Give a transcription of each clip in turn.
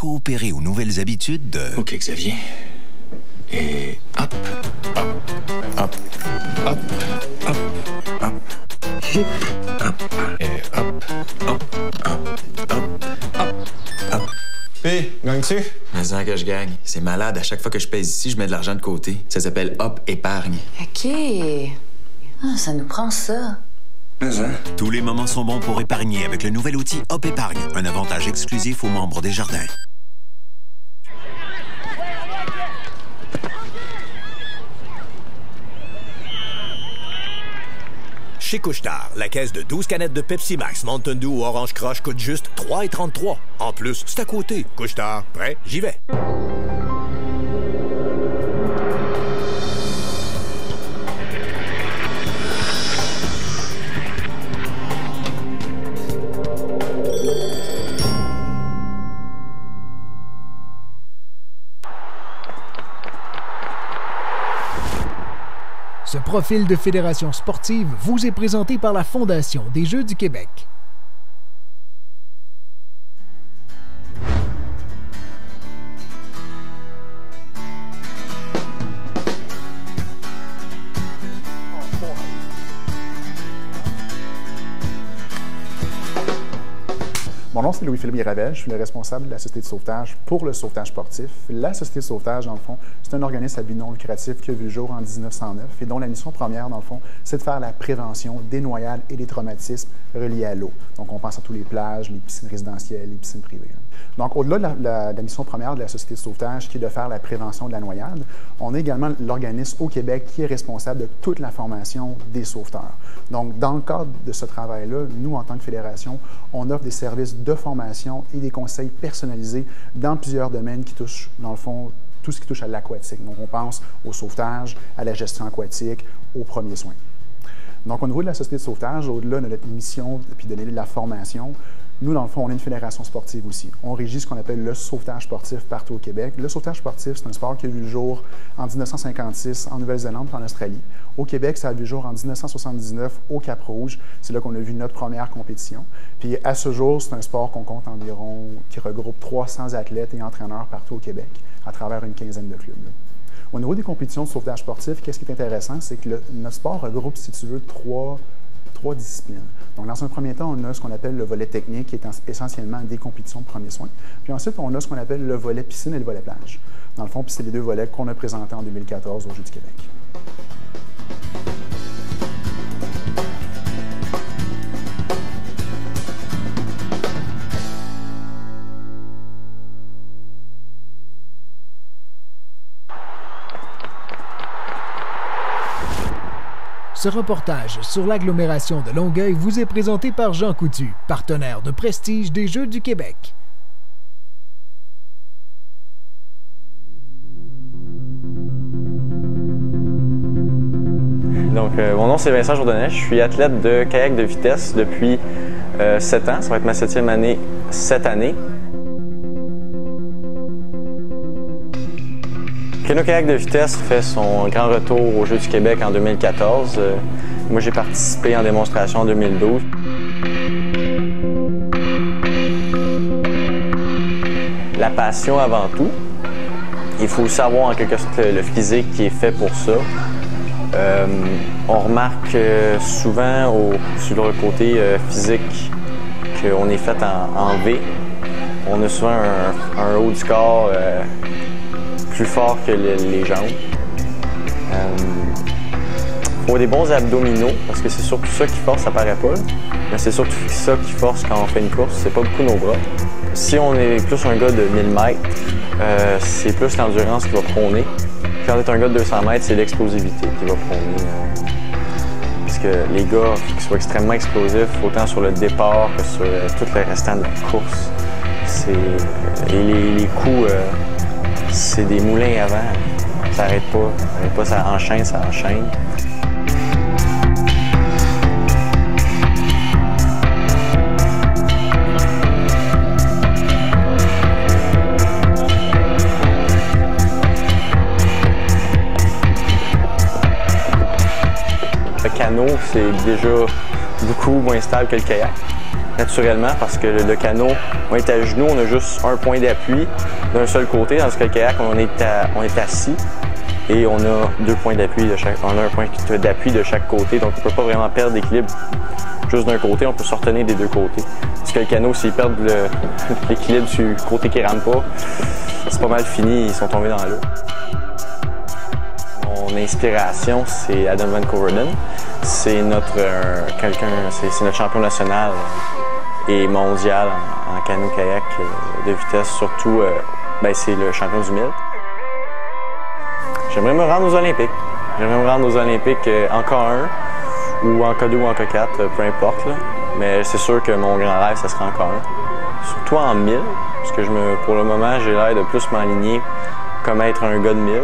coopérer aux nouvelles habitudes de... OK, Xavier. Et hop, hop, hop, hop, hop, hop, hip, hop, et hop, hop, hop, hop, hop, hop. Hé, gagnes-tu? Mais ça que je gagne. C'est malade. À chaque fois que je pèse ici, je mets de l'argent de côté. Ça s'appelle Hop Épargne. OK. Ah, ça nous prend ça. Mais hein? Tous les moments sont bons pour épargner avec le nouvel outil Hop Épargne, un avantage exclusif aux membres des Jardins. Chez Couche-Tard, la caisse de 12 canettes de Pepsi Max, Mountain Dew ou Orange Crush coûte juste 3,33 $. En plus, c'est à côté. Couche-Tard, prêt? J'y vais. Ce profil de fédération sportive vous est présenté par la Fondation des Jeux du Québec. Mon nom, c'est Louis-Philippe Gravel. Je suis le responsable de la Société de sauvetage pour le sauvetage sportif. La Société de sauvetage, dans le fond, c'est un organisme à but non lucratif qui a vu le jour en 1909 et dont la mission première, dans le fond, c'est de faire la prévention des noyades et des traumatismes reliés à l'eau. Donc, on pense à toutes les plages, les piscines résidentielles, les piscines privées. Donc, au-delà de la mission première de la Société de sauvetage, qui est de faire la prévention de la noyade, on a également l'organisme au Québec qui est responsable de toute la formation des sauveteurs. Donc, dans le cadre de ce travail-là, nous, en tant que fédération, on offre des services de formation et des conseils personnalisés dans plusieurs domaines qui touchent, dans le fond, tout ce qui touche à l'aquatique. Donc, on pense au sauvetage, à la gestion aquatique, aux premiers soins. Donc, au niveau de la Société de sauvetage, au-delà de notre mission puis de donner de la formation, nous, dans le fond, on est une fédération sportive aussi. On régit ce qu'on appelle le sauvetage sportif partout au Québec. Le sauvetage sportif, c'est un sport qui a vu le jour en 1956 en Nouvelle-Zélande et en Australie. Au Québec, ça a vu le jour en 1979 au Cap-Rouge. C'est là qu'on a vu notre première compétition. Puis à ce jour, c'est un sport qu'on compte environ, qui regroupe 300 athlètes et entraîneurs partout au Québec, à travers une quinzaine de clubs. Au niveau des compétitions de sauvetage sportif, qu'est-ce qui est intéressant, c'est que notre sport regroupe, si tu veux, trois disciplines. Donc, dans un premier temps, on a ce qu'on appelle le volet technique, qui est essentiellement des compétitions de premiers soins. Puis ensuite, on a ce qu'on appelle le volet piscine et le volet plage. Dans le fond, c'est les deux volets qu'on a présentés en 2014 aux Jeux du Québec. Ce reportage sur l'agglomération de Longueuil vous est présenté par Jean Coutu, partenaire de prestige des Jeux du Québec. Donc, mon nom c'est Vincent Jourdanet, je suis athlète de kayak de vitesse depuis 7 ans, ça va être ma 7e année cette année. Canoë-kayak de vitesse fait son grand retour aux Jeux du Québec en 2014. Moi, j'ai participé en démonstration en 2012. La passion avant tout. Il faut savoir en quelque sorte le physique qui est fait pour ça. On remarque souvent sur le côté physique qu'on est fait en V. On a souvent un haut du corps plus fort que les jambes. Il faut des bons abdominaux parce que c'est surtout ça qui force, ça paraît pas. Mais c'est surtout ça qui force quand on fait une course, c'est pas beaucoup nos bras. Si on est plus un gars de 1000 mètres, c'est plus l'endurance qui va prôner. Quand on est un gars de 200 mètres, c'est l'explosivité qui va prôner. Parce que les gars, il faut qu'ils soient extrêmement explosifs, autant sur le départ que sur tout le restant de la course. Les coups, c'est des moulins avant. Ça n'arrête pas, ça enchaîne, ça enchaîne. Le canot, c'est déjà beaucoup moins stable que le kayak. naturellement parce que le canot, on est à genoux, on a juste un point d'appui d'un seul côté, tandis que le kayak, on est assis et on a 2 points d'appui de chaque. On a un point d'appui de chaque côté, donc on ne peut pas vraiment perdre l'équilibre juste d'un côté, on peut se retenir des deux côtés. Parce que le canot, s'ils perdent l'équilibre sur le côté qui ne rame pas, c'est pas mal fini, ils sont tombés dans l'eau. Mon inspiration, c'est Adam Van Coverdon. C'est notre champion national et mondial en canot-kayak de vitesse. Surtout, c'est le champion du 1000. J'aimerais me rendre aux Olympiques. J'aimerais me rendre aux Olympiques en K1 ou en K2 ou en K4, peu importe. Là. Mais c'est sûr que mon grand rêve, ça serait en K1. Surtout en 1000, parce que pour le moment, j'ai l'air de plus m'aligner comme être un gars de 1000.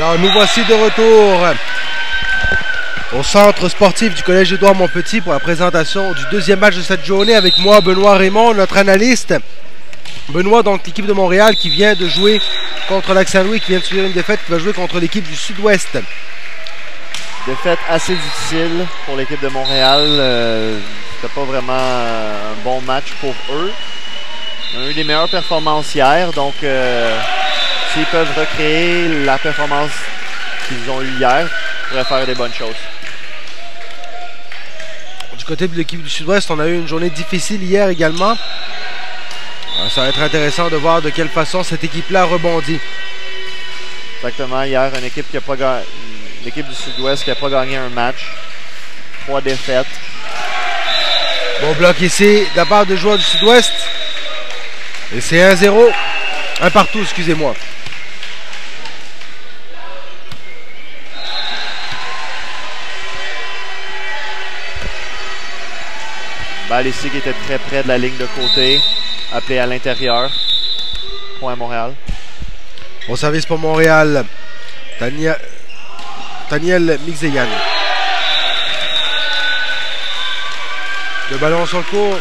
Alors nous voici de retour au centre sportif du Collège Édouard-Montpetit pour la présentation du deuxième match de cette journée avec moi, Benoît Raymond, notre analyste. Benoît, donc l'équipe de Montréal qui vient de jouer contre Lac-Saint-Louis, qui vient de subir une défaite, qui va jouer contre l'équipe du Sud-Ouest. Défaite assez difficile pour l'équipe de Montréal. C'était pas vraiment un bon match pour eux. Ils ont eu les meilleures performances hier, donc s'ils peuvent recréer la performance qu'ils ont eue hier, ils pourraient faire des bonnes choses. Du côté de l'équipe du Sud-Ouest, on a eu une journée difficile hier également. Alors, ça va être intéressant de voir de quelle façon cette équipe-là rebondit. Exactement, hier, une équipe qui a pas gagné. L'équipe du Sud-Ouest qui n'a pas gagné un match. 3 défaites. Bon bloc ici de la part de joueurs du Sud-Ouest. Et c'est 1-0. Un partout, excusez-moi. Balle ici qui était très près de la ligne de côté. Appelé à l'intérieur. Point Montréal. Au service pour Montréal. Daniel Mixeyan. Le ballon sur le court.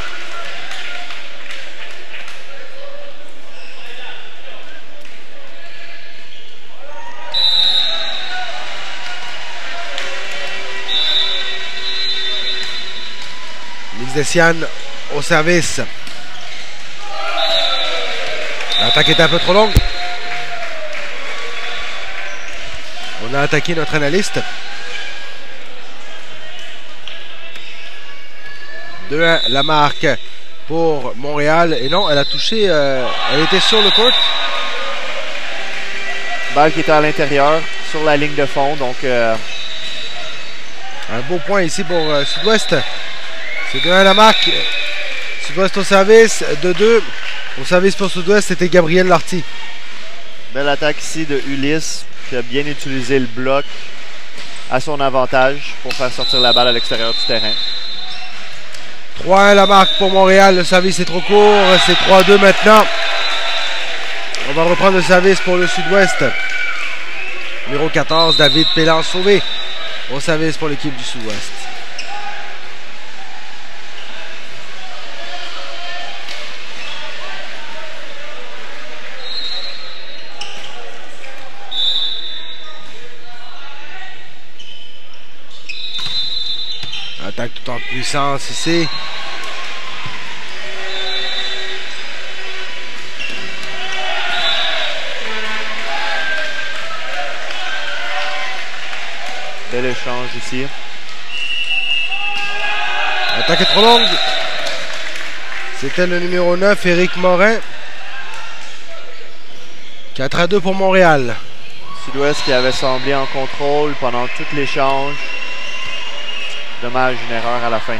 Mixeyan au service. L'attaque est un peu trop longue. On a attaqué notre analyste. 2-1 la marque pour Montréal. Et non, elle a touché, elle était sur le court. Balle qui était à l'intérieur, sur la ligne de fond. Donc, un beau point ici pour Sud-Ouest. C'est 2-1 la marque. Sud-Ouest au service, 2-2. Au service pour Sud-Ouest, c'était Gabriel Larty. Belle attaque ici de Ulysse, qui a bien utilisé le bloc à son avantage pour faire sortir la balle à l'extérieur du terrain. 3-1 la marque pour Montréal. Le service est trop court. C'est 3-2 maintenant. On va reprendre le service pour le Sud-Ouest. Numéro 14, David Pélan sauvé au service pour l'équipe du Sud-Ouest. Attaque tout en puissance ici. Bel échange ici. L'attaque est trop longue. C'était le numéro 9, Éric Morin. 4-2 pour Montréal. Sud-Ouest qui avait semblé en contrôle pendant tout l'échange. Dommage, une erreur à la fin.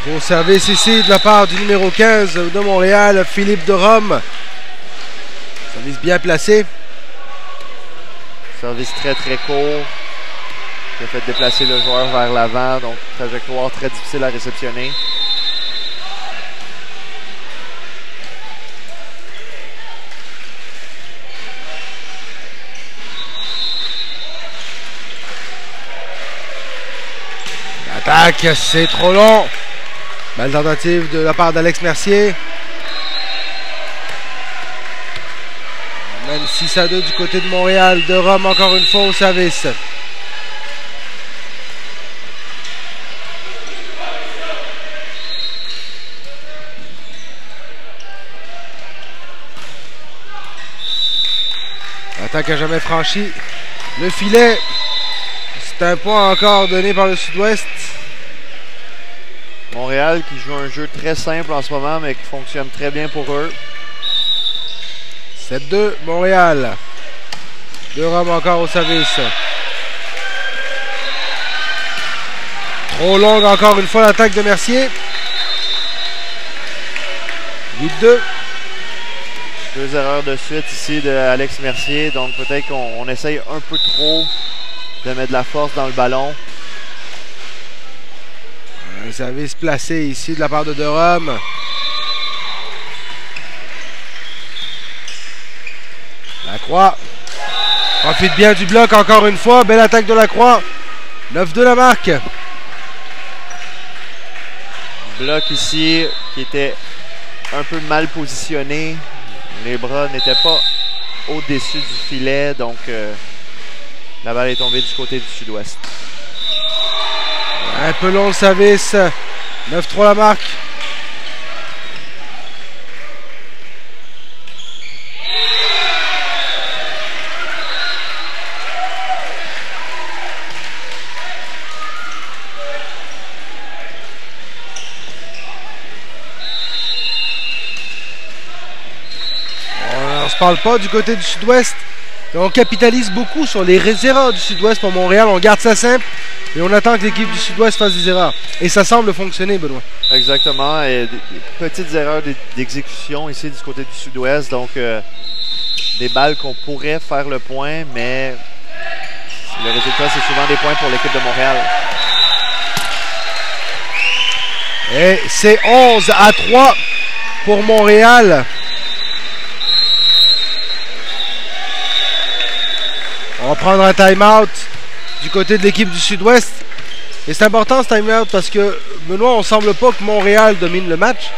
Beau service ici de la part du numéro 15 de Montréal, Philippe de Rome. Service bien placé. Service très très court. Qui a fait déplacer le joueur vers l'avant. Donc trajectoire très difficile à réceptionner. Attaque, c'est trop long. Belle tentative de la part d'Alex Mercier. Même 6-2 du côté de Montréal. De Rome encore une fois au service. L'attaque n'a jamais franchi le filet. C'est un point encore donné par le Sud-Ouest. Montréal qui joue un jeu très simple en ce moment, mais qui fonctionne très bien pour eux. 7-2, Montréal. De Rome encore au service. Trop longue encore une fois l'attaque de Mercier. 8-2. 2 erreurs de suite ici de Alex Mercier. Donc peut-être qu'on essaye un peu trop de mettre de la force dans le ballon. Un service placé ici de la part de Rome. Lacroix profite bien du bloc encore une fois. Belle attaque de Lacroix. 9-2 la marque. Bloc ici qui était un peu mal positionné. Les bras n'étaient pas au-dessus du filet, donc la balle est tombée du côté du sud-ouest. Un peu long le service. 9-3 la marque. On se parle pas du côté du sud-ouest. On capitalise beaucoup sur les erreurs du sud-ouest pour Montréal. On garde ça simple et on attend que l'équipe du sud-ouest fasse des erreurs. Et ça semble fonctionner, Benoît. Exactement. Et des petites erreurs d'exécution ici du côté du sud-ouest. Donc, des balles qu'on pourrait faire le point, mais le résultat, c'est souvent des points pour l'équipe de Montréal. Et c'est 11-3 pour Montréal. On va prendre un time-out du côté de l'équipe du sud-ouest. Et c'est important ce time-out parce que, Benoît, on ne semble pas que Montréal domine le match.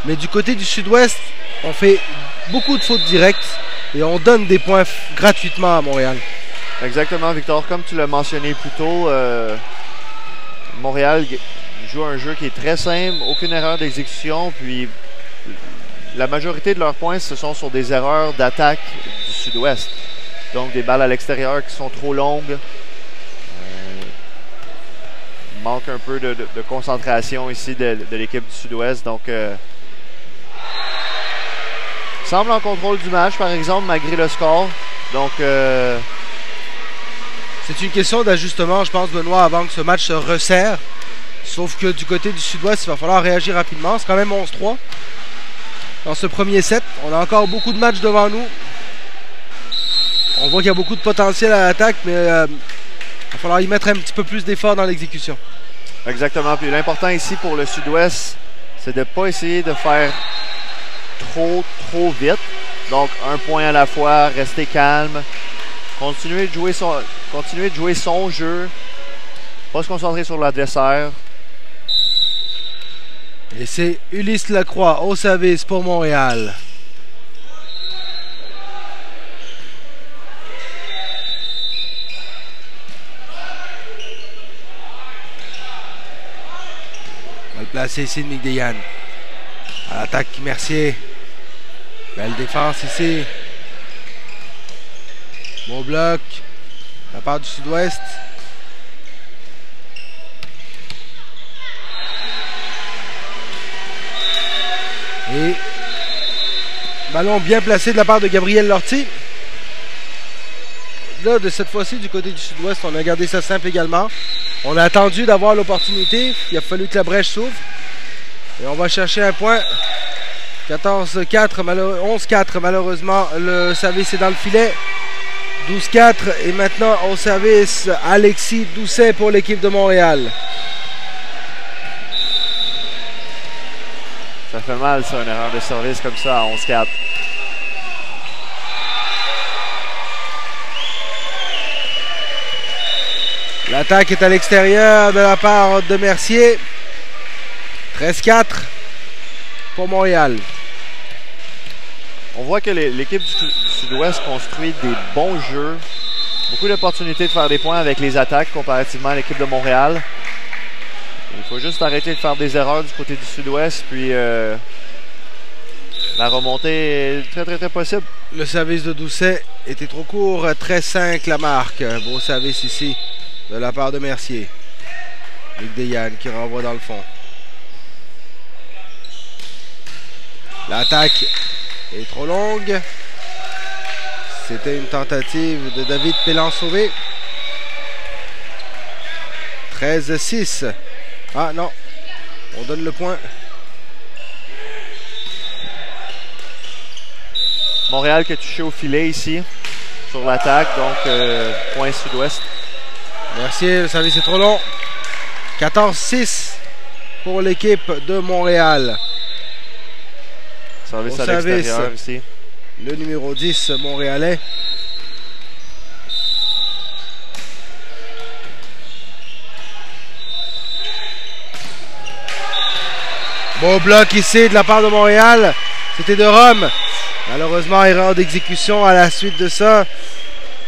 Mais du côté du sud-ouest, on fait beaucoup de fautes directes et on donne des points gratuitement à Montréal. Exactement, Victor. Comme tu l'as mentionné plus tôt, Montréal joue un jeu qui est très simple, aucune erreur d'exécution. Puis la majorité de leurs points, ce sont sur des erreurs d'attaque du sud-ouest. Donc, des balles à l'extérieur qui sont trop longues. Manque un peu de concentration ici de l'équipe du sud-ouest. Donc, semble en contrôle du match, par exemple, malgré le score. Donc, c'est une question d'ajustement, je pense, Benoît, avant que ce match se resserre. Sauf que du côté du sud-ouest, il va falloir réagir rapidement. C'est quand même 11-3 dans ce premier set. On a encore beaucoup de matchs devant nous. On voit qu'il y a beaucoup de potentiel à l'attaque, mais il va falloir y mettre un petit peu plus d'effort dans l'exécution. Exactement. Puis l'important ici pour le sud-ouest, c'est de ne pas essayer de faire trop vite. Donc, un point à la fois, rester calme, continuer de jouer son jeu, pas se concentrer sur l'adversaire. Et c'est Ulysse Lacroix au service pour Montréal. Placé ici de Migdeyan. À l'attaque, Mercier. Belle défense ici. Bon bloc. La part du sud-ouest. Et ballon bien placé de la part de Gabriel Lortie. Là, de cette fois-ci, du côté du sud-ouest, on a gardé ça simple également. On a attendu d'avoir l'opportunité. Il a fallu que la brèche s'ouvre. Et on va chercher un point. 14-4, 11-4 malheureusement. Le service est dans le filet. 12-4. Et maintenant au service, Alexis Doucet pour l'équipe de Montréal. Ça fait mal, ça, une erreur de service comme ça à 11-4. L'attaque est à l'extérieur de la part de Mercier. 13-4 pour Montréal. On voit que l'équipe du sud-ouest construit des bons jeux. Beaucoup d'opportunités de faire des points avec les attaques comparativement à l'équipe de Montréal. Il faut juste arrêter de faire des erreurs du côté du sud-ouest. Puis la remontée est très possible. Le service de Doucet était trop court. 13-5 la marque. Beau service ici de la part de Mercier. Luc Desyanne qui renvoie dans le fond. L'attaque est trop longue. C'était une tentative de David Pélan-Sauvé. 13-6. Ah non, on donne le point. Montréal qui a touché au filet ici sur l'attaque, donc point sud-ouest. Merci, le service est trop long. 14-6 pour l'équipe de Montréal. Service à l'extérieur ici. Le numéro 10 montréalais. Beau bloc ici de la part de Montréal. C'était de Rome. Malheureusement, erreur d'exécution à la suite de ça.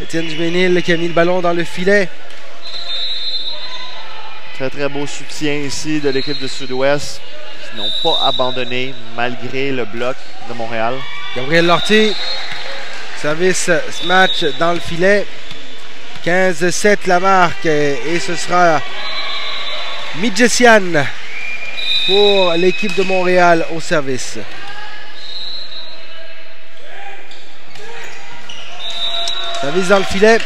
Étienne Duménil qui a mis le ballon dans le filet. Très très beau soutien ici de l'équipe de Sud-Ouest qui n'ont pas abandonné malgré le bloc de Montréal. Gabriel Lortie. Service match dans le filet. 15-7 la marque. Et ce sera Midjessian pour l'équipe de Montréal au service. Service dans le filet.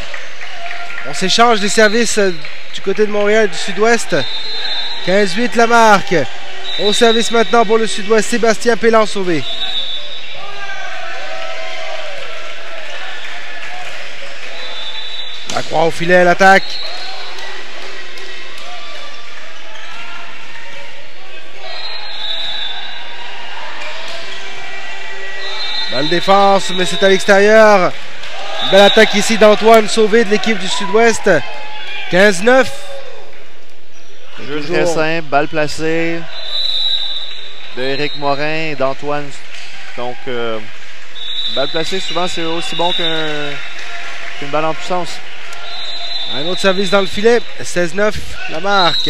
On s'échange des services du côté de Montréal et du Sud-Ouest. 15-8 la marque. Au service maintenant pour le Sud-Ouest, Sébastien Pellan sauvé. La croix au filet, l'attaque. Belle défense, mais c'est à l'extérieur. Belle attaque ici d'Antoine Sauvé de l'équipe du Sud-Ouest. 15-9. Jeu très simple, balle placée de Éric Morin et d'Antoine. Donc, balle placée, souvent, c'est aussi bon qu'une balle en puissance. Un autre service dans le filet. 16-9, la marque.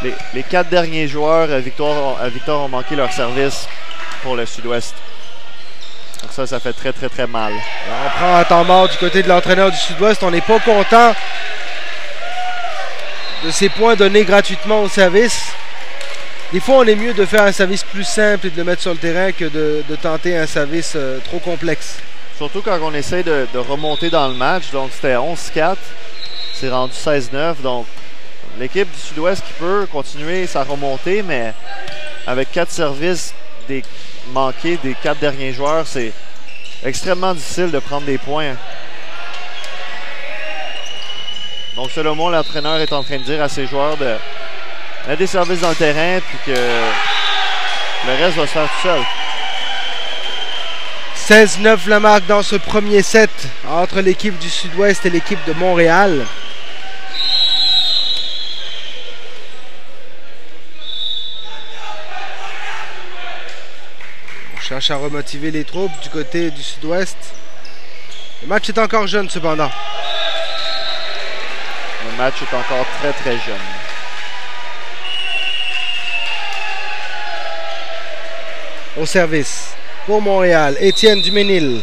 Les 4 derniers joueurs à Victor ont manqué leur service pour le Sud-Ouest. Donc ça fait très très très mal. Alors on prend un temps mort du côté de l'entraîneur du Sud-Ouest. On n'est pas content de ces points donnés gratuitement au service. Des fois, on est mieux de faire un service plus simple et de le mettre sur le terrain que de tenter un service trop complexe. Surtout quand on essaie de remonter dans le match. Donc c'était 11-4. C'est rendu 16-9. Donc l'équipe du Sud-Ouest qui peut continuer sa remontée, mais avec 4 services manqués des 4 derniers joueurs, c'est extrêmement difficile de prendre des points. Donc selon moi, l'entraîneur est en train de dire à ses joueurs de mettre des services dans le terrain puis que le reste va se faire tout seul. 16-9 la marque dans ce premier set entre l'équipe du Sud-Ouest et l'équipe de Montréal. Cherche à remotiver les troupes du côté du Sud-Ouest. Le match est encore jeune cependant. Le match est encore très très jeune. Au service pour Montréal, Étienne Duménil.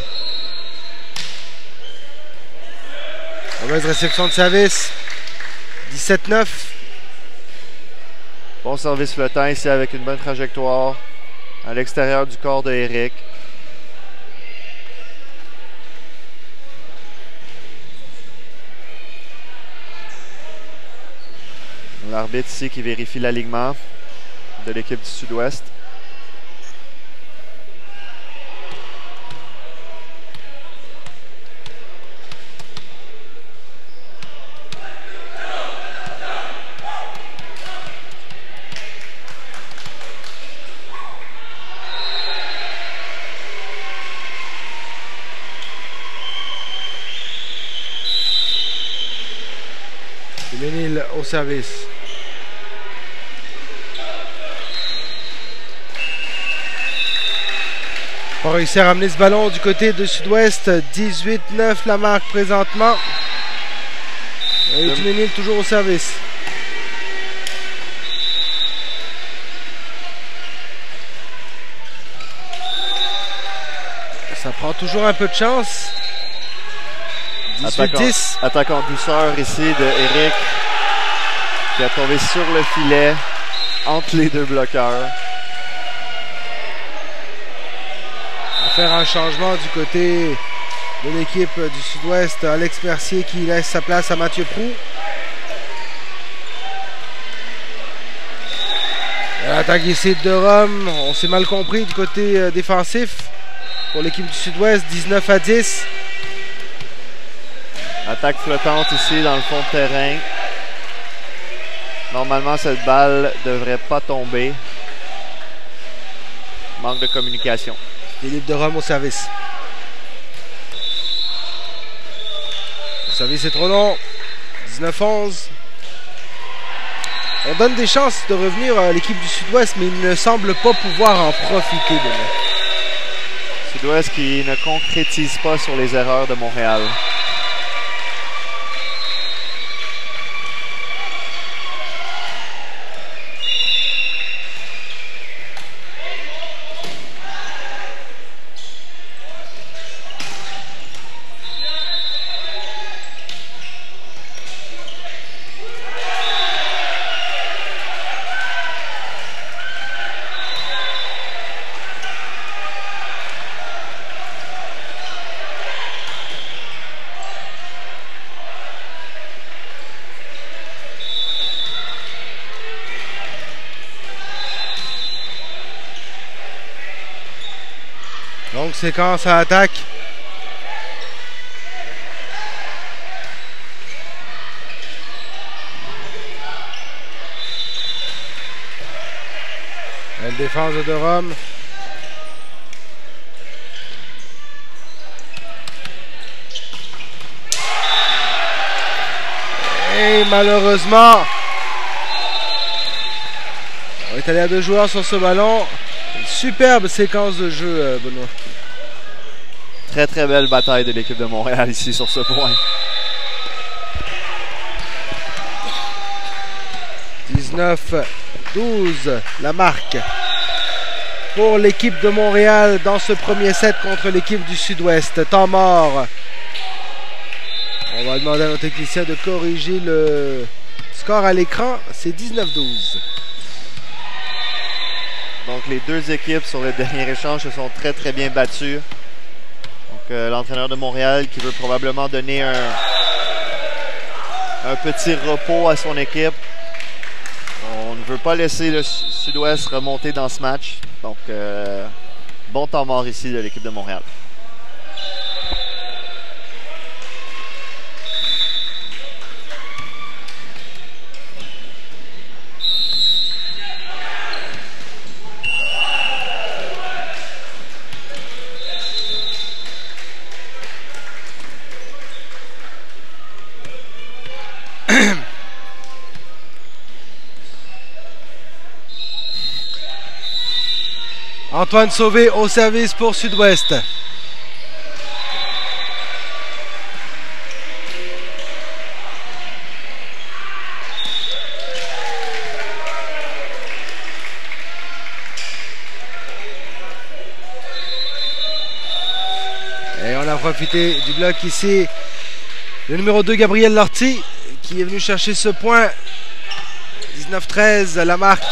Mauvaise réception de service. 17-9. Bon service flottant ici avec une bonne trajectoire. À l'extérieur du corps de Éric. L'arbitre ici qui vérifie l'alignement de l'équipe du Sud-Ouest. Duménil au service. Pas réussi à ramener ce ballon du côté de Sud-Ouest. 18-9 la marque présentement. Et Duménil toujours au service. Ça prend toujours un peu de chance. 18-10. Attaque en douceur ici de Éric qui a tombé sur le filet entre les deux bloqueurs. On va faire un changement du côté de l'équipe du Sud-Ouest. Alex Mercier qui laisse sa place à Mathieu Proulx. L'attaque ici de Rome. On s'est mal compris du côté défensif pour l'équipe du Sud-Ouest. 19-10. Attaque flottante ici dans le fond de terrain. Normalement, cette balle ne devrait pas tomber. Manque de communication. Philippe de Rome au service. Le service est trop long. 19-11. On donne des chances de revenir à l'équipe du Sud-Ouest, mais il ne semble pas pouvoir en profiter demain. Sud-Ouest qui ne concrétise pas sur les erreurs de Montréal. Donc séquence à attaque. Belle défense de Rome. Et malheureusement, on est allé à 2 joueurs sur ce ballon. Une superbe séquence de jeu, Benoît. Très très belle bataille de l'équipe de Montréal ici sur ce point. 19-12, la marque pour l'équipe de Montréal dans ce premier set contre l'équipe du Sud-Ouest. Temps mort. On va demander à nos techniciens de corriger le score à l'écran. C'est 19-12. Donc les deux équipes sur le dernier échange se sont très très bien battues. Donc l'entraîneur de Montréal qui veut probablement donner un petit repos à son équipe. On ne veut pas laisser le Sud-Ouest remonter dans ce match. Donc bon temps mort ici de l'équipe de Montréal. Antoine Sauvé au service pour Sud-Ouest. Et on a profité du bloc ici. Le numéro 2, Gabriel Lortie, qui est venu chercher ce point. 19-13, la marque.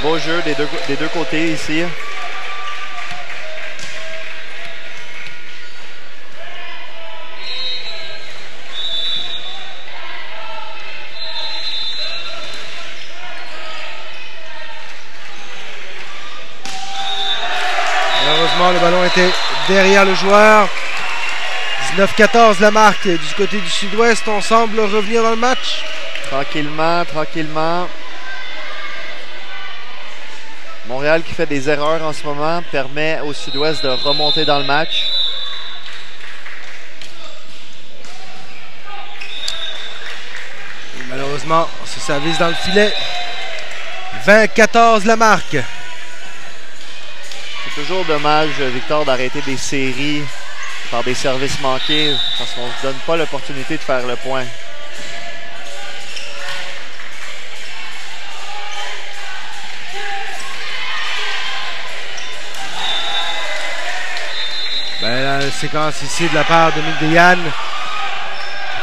Beau jeu des deux côtés ici. Malheureusement, le ballon était derrière le joueur. 19-14 la marque du côté du Sud-Ouest. On semble revenir dans le match. Tranquillement, tranquillement. Montréal qui fait des erreurs en ce moment permet au Sud-Ouest de remonter dans le match. Et malheureusement, ce service dans le filet. 20-14 la marque. C'est toujours dommage, Victor, d'arrêter des séries par des services manqués parce qu'on ne se donne pas l'opportunité de faire le point. La séquence ici de la part de Migdian.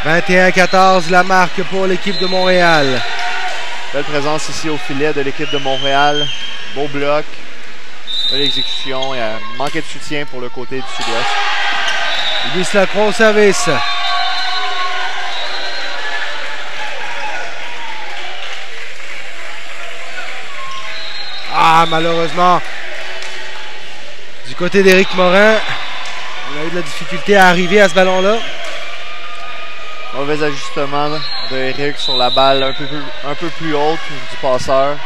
21-14 la marque pour l'équipe de Montréal. Belle présence ici au filet de l'équipe de Montréal. Beau bloc. Belle exécution. Il y a manqué de soutien pour le côté du Sud-Ouest. Ulysse Lacroix au service. Ah, malheureusement, du côté d'Éric Morin, on a eu de la difficulté à arriver à ce ballon-là. Mauvais ajustement de Eric sur la balle un peu plus haute du passeur.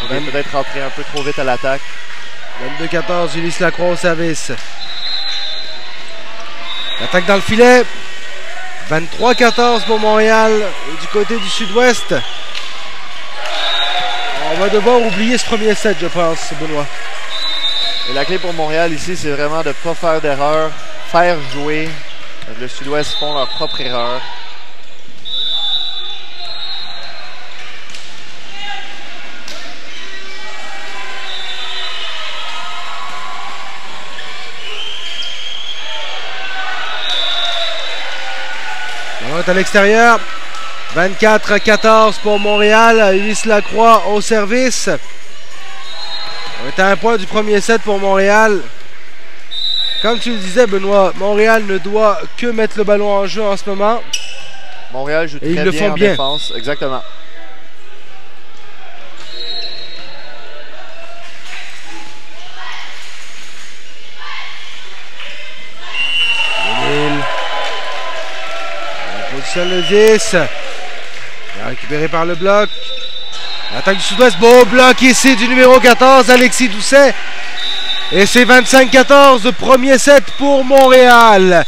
Il est peut-être rentré un peu trop vite à l'attaque. 22-14, Ulysse Lacroix au service. L'attaque dans le filet. 23-14 pour Montréal. Et du côté du Sud-Ouest, On va devoir oublier ce premier set, je pense, Benoît. Et la clé pour Montréal ici, c'est vraiment de ne pas faire d'erreur, faire jouer. Le Sud-Ouest font leur propre erreur. On est à l'extérieur. 24-14 pour Montréal. Ulysse Lacroix au service. On est à un point du premier set pour Montréal. Comme tu le disais, Benoît, Montréal ne doit que mettre le ballon en jeu en ce moment. Montréal joue très bien en défense. Exactement. On positionne le 10. Récupéré par le bloc. L'attaque du Sud-Ouest. Beau bloc ici du numéro 14, Alexis Doucet. Et c'est 25-14, premier set pour Montréal.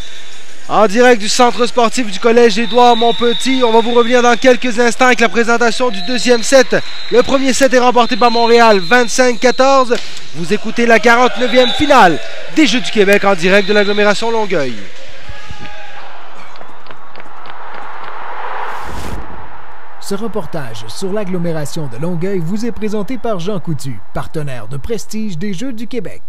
En direct du centre sportif du collège Édouard Montpetit. On va vous revenir dans quelques instants avec la présentation du deuxième set. Le premier set est remporté par Montréal, 25-14. Vous écoutez la 49e finale des Jeux du Québec en direct de l'agglomération Longueuil. Ce reportage sur l'agglomération de Longueuil vous est présenté par Jean Coutu, partenaire de prestige des Jeux du Québec.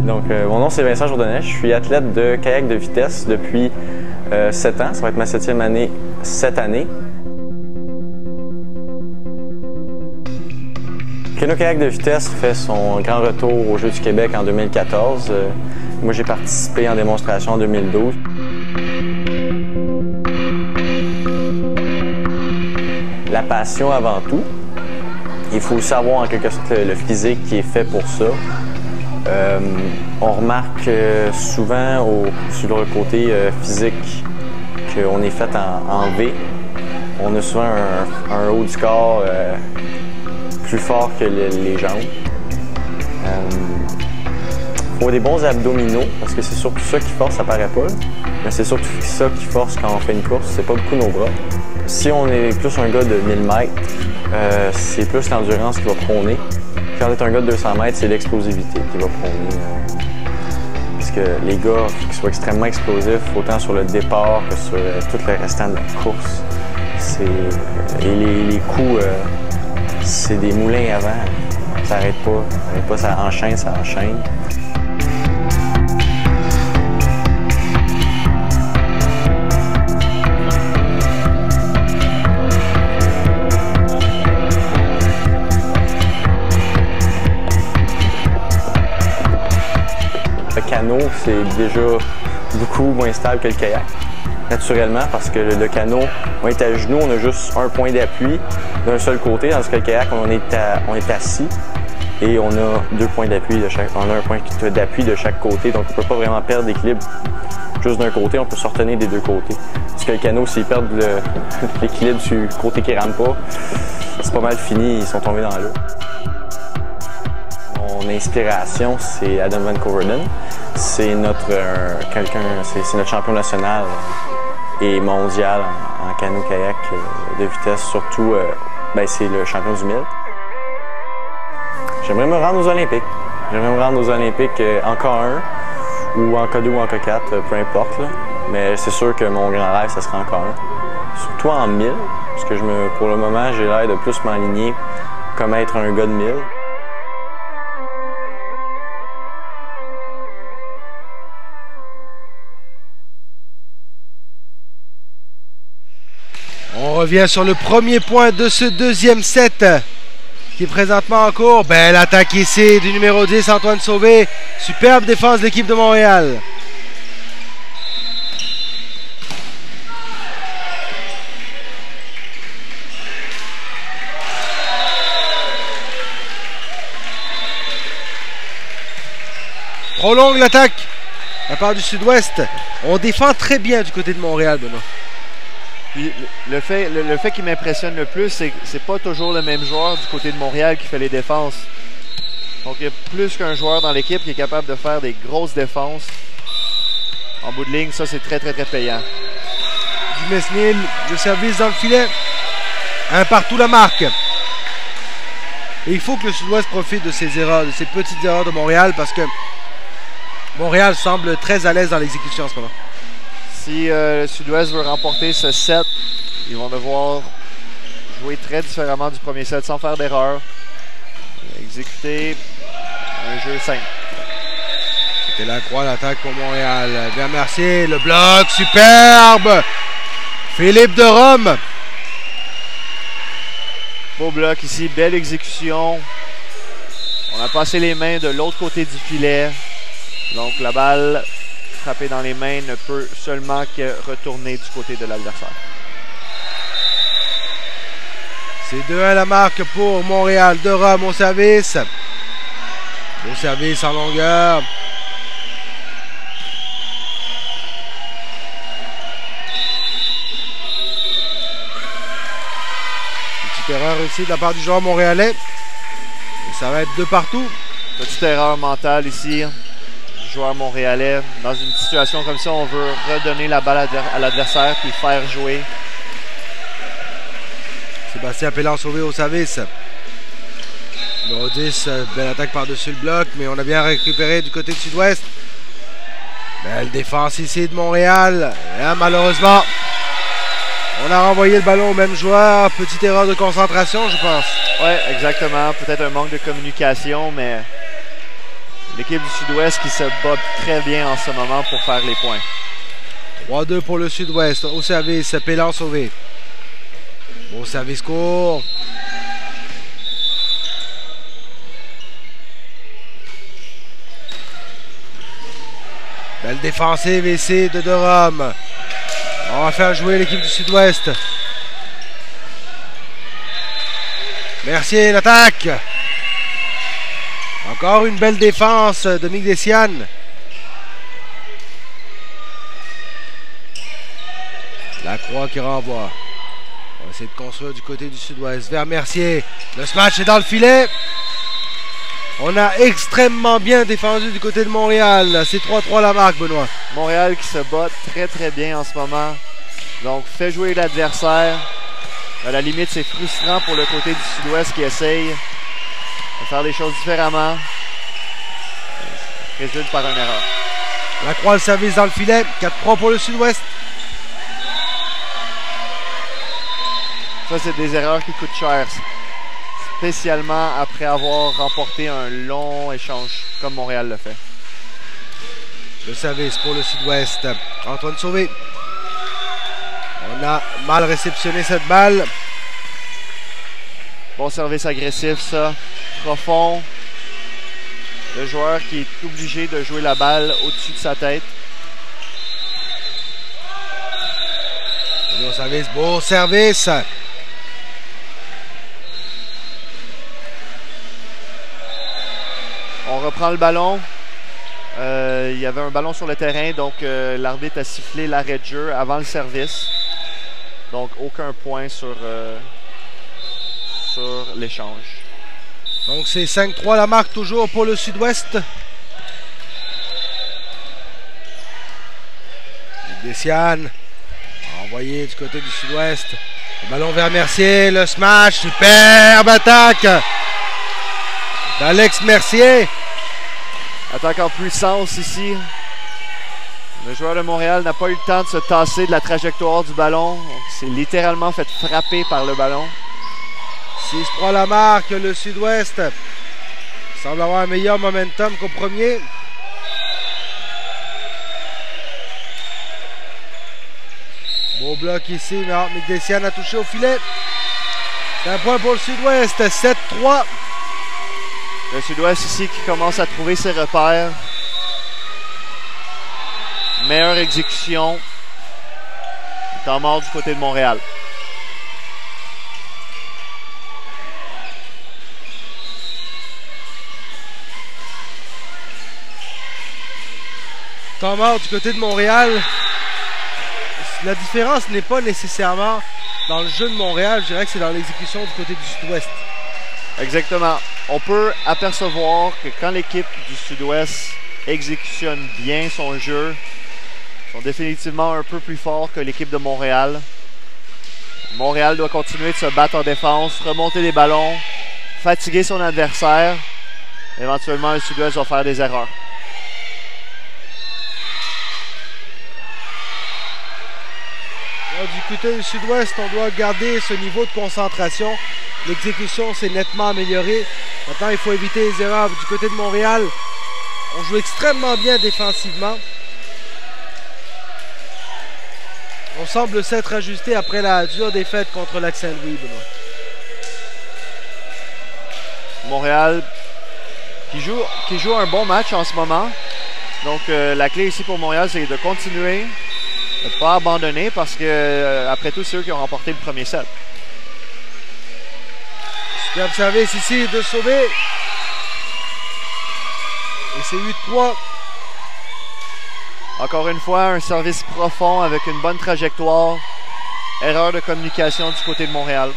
Donc, mon nom c'est Vincent Jourdanet, je suis athlète de kayak de vitesse depuis 7 ans. Ça va être ma 7e année cette année. Canoë-kayak de vitesse fait son grand retour aux Jeux du Québec en 2014. Moi, j'ai participé en démonstration en 2012. La passion avant tout. Il faut savoir en quelque sorte le physique qui est fait pour ça. On remarque souvent sur le côté physique qu'on est fait en V. On a souvent un haut du corps plus fort que les jambes. Il faut des bons abdominaux parce que c'est surtout ça qui force, ça paraît pas. Mais c'est surtout ça qui force quand on fait une course, c'est pas beaucoup nos bras. Si on est plus un gars de 1000 mètres, c'est plus l'endurance qui va prôner. Quand on est un gars de 200 mètres, c'est l'explosivité qui va prôner. Parce que les gars qui soient extrêmement explosifs, autant sur le départ que sur tout le restant de la course, et les coups, c'est des moulins avant. Ça n'arrête pas, ça enchaîne, ça enchaîne. Le canot, c'est déjà beaucoup moins stable que le kayak, naturellement, parce que le canot, on est à genoux, on a juste un point d'appui d'un seul côté, tandis que le kayak, on est assis et on a deux points d'appui de chaque. On a un point d'appui de chaque côté, donc on ne peut pas vraiment perdre l'équilibre juste d'un côté, on peut se retenir des deux côtés. Parce que le canot, s'ils perdent l'équilibre du côté qui ne rame pas, c'est pas mal fini, ils sont tombés dans l'eau. Mon inspiration, c'est Adam Van Coverden. C'est notre champion national et mondial en canot-kayak de vitesse. Surtout, c'est le champion du 1000. J'aimerais me rendre aux Olympiques. J'aimerais me rendre aux Olympiques en K1 ou en K2 ou en K4, peu importe. Là. Mais c'est sûr que mon grand rêve, ça serait en K1. Surtout en 1000, parce que pour le moment, j'ai l'air de plus m'aligner comme être un gars de 1000. On revient sur le premier point de ce deuxième set qui est présentement en cours. Belle attaque ici du numéro 10, Antoine Sauvé. Superbe défense de l'équipe de Montréal. Prolongue l'attaque de la part du Sud-Ouest. On défend très bien du côté de Montréal, Benoît. Puis le fait qui m'impressionne le plus, c'est que c'est pas toujours le même joueur du côté de Montréal qui fait les défenses. Donc il y a plus qu'un joueur dans l'équipe qui est capable de faire des grosses défenses. En bout de ligne, ça c'est très payant. Dumesnil, le service dans le filet. Un partout la marque. Et il faut que le Sud-Ouest profite de ces erreurs, de ces petites erreurs de Montréal, parce que Montréal semble très à l'aise dans l'exécution en ce moment. Si le Sud-Ouest veut remporter ce set, ils vont devoir jouer très différemment du premier set sans faire d'erreur. Exécuter un jeu simple. C'était la croix d'attaque pour Montréal. Vers Mercier, le bloc, superbe! Philippe de Rome. Beau bloc ici, belle exécution. On a passé les mains de l'autre côté du filet. Donc la balle frappée dans les mains ne peut seulement que retourner du côté de l'adversaire. C'est 2-1 la marque pour Montréal. De Rome au service. Beau service en longueur. Erreur ici de la part du joueur montréalais. Et ça va être 2 partout. Petite erreur mentale ici du joueur montréalais. Dans une situation comme ça, on veut redonner la balle à l'adversaire puis faire jouer. Sébastien Pellan sauvé au service. Numéro 10, belle attaque par-dessus le bloc, mais on a bien récupéré du côté du Sud-Ouest. Belle défense ici de Montréal. Et malheureusement, on a renvoyé le ballon au même joueur. Petite erreur de concentration, je pense. Oui, exactement. Peut-être un manque de communication, mais l'équipe du Sud-Ouest qui se bat très bien en ce moment pour faire les points. 3-2 pour le Sud-Ouest. Au service, Pellan sauvé. Bon service court. Belle défensive ici de Rome. On va faire jouer l'équipe du Sud-Ouest. Mercier, l'attaque. Encore une belle défense de Migdessian. La croix qui renvoie. On va essayer de construire du côté du Sud-Ouest. Vers Mercier. Le smash est dans le filet. On a extrêmement bien défendu du côté de Montréal. C'est 3-3 la marque, Benoît. Montréal qui se bat très bien en ce moment. Donc, fait jouer l'adversaire. À la limite, c'est frustrant pour le côté du Sud-Ouest qui essaye de faire les choses différemment. Résulte par une erreur. La croix, le service dans le filet. 4-3 pour le Sud-Ouest. Ça, c'est des erreurs qui coûtent cher. Spécialement après avoir remporté un long échange, comme Montréal le fait. Le service pour le Sud-Ouest. Antoine Sauvé. On a mal réceptionné cette balle. Bon service agressif, ça. Profond. Le joueur qui est obligé de jouer la balle au-dessus de sa tête. Bon service, beau service. On reprend le ballon. Il y avait un ballon sur le terrain, donc l'arbitre a sifflé l'arrêt de jeu avant le service. Donc aucun point sur l'échange. Donc c'est 5-3 la marque toujours pour le Sud-Ouest. Dessian envoyé du côté du Sud-Ouest. Le ballon vers Mercier, le smash, superbe attaque d'Alex Mercier. Attaque en puissance ici. Le joueur de Montréal n'a pas eu le temps de se tasser de la trajectoire du ballon. Il s'est littéralement fait frapper par le ballon. 6-3 la marque, le Sud-Ouest semble avoir un meilleur momentum qu'au premier. Beau bloc ici, mais Migdessian a touché au filet. C'est un point pour le Sud-Ouest, 7-3. Le Sud-Ouest ici qui commence à trouver ses repères. Meilleure exécution. Temps mort du côté de Montréal. Temps mort du côté de Montréal. La différence n'est pas nécessairement dans le jeu de Montréal, je dirais que c'est dans l'exécution du côté du Sud-Ouest. Exactement. On peut apercevoir que quand l'équipe du Sud-Ouest exécutionne bien son jeu, sont définitivement un peu plus forts que l'équipe de Montréal. Montréal doit continuer de se battre en défense, remonter les ballons, fatiguer son adversaire. Éventuellement, le Sud-Ouest va faire des erreurs. Du côté du Sud-Ouest, on doit garder ce niveau de concentration. L'exécution s'est nettement améliorée. Maintenant, il faut éviter les erreurs. Du côté de Montréal, on joue extrêmement bien défensivement. On semble s'être ajusté après la dure défaite contre Lac-Saint-Louis. Montréal qui joue un bon match en ce moment. Donc la clé ici pour Montréal, c'est de continuer, de ne pas abandonner parce que après tout, c'est eux qui ont remporté le premier set. Superbe service ici de Sauvé. Et c'est 8-3. Encore une fois, un service profond avec une bonne trajectoire. Erreur de communication du côté de Montréal.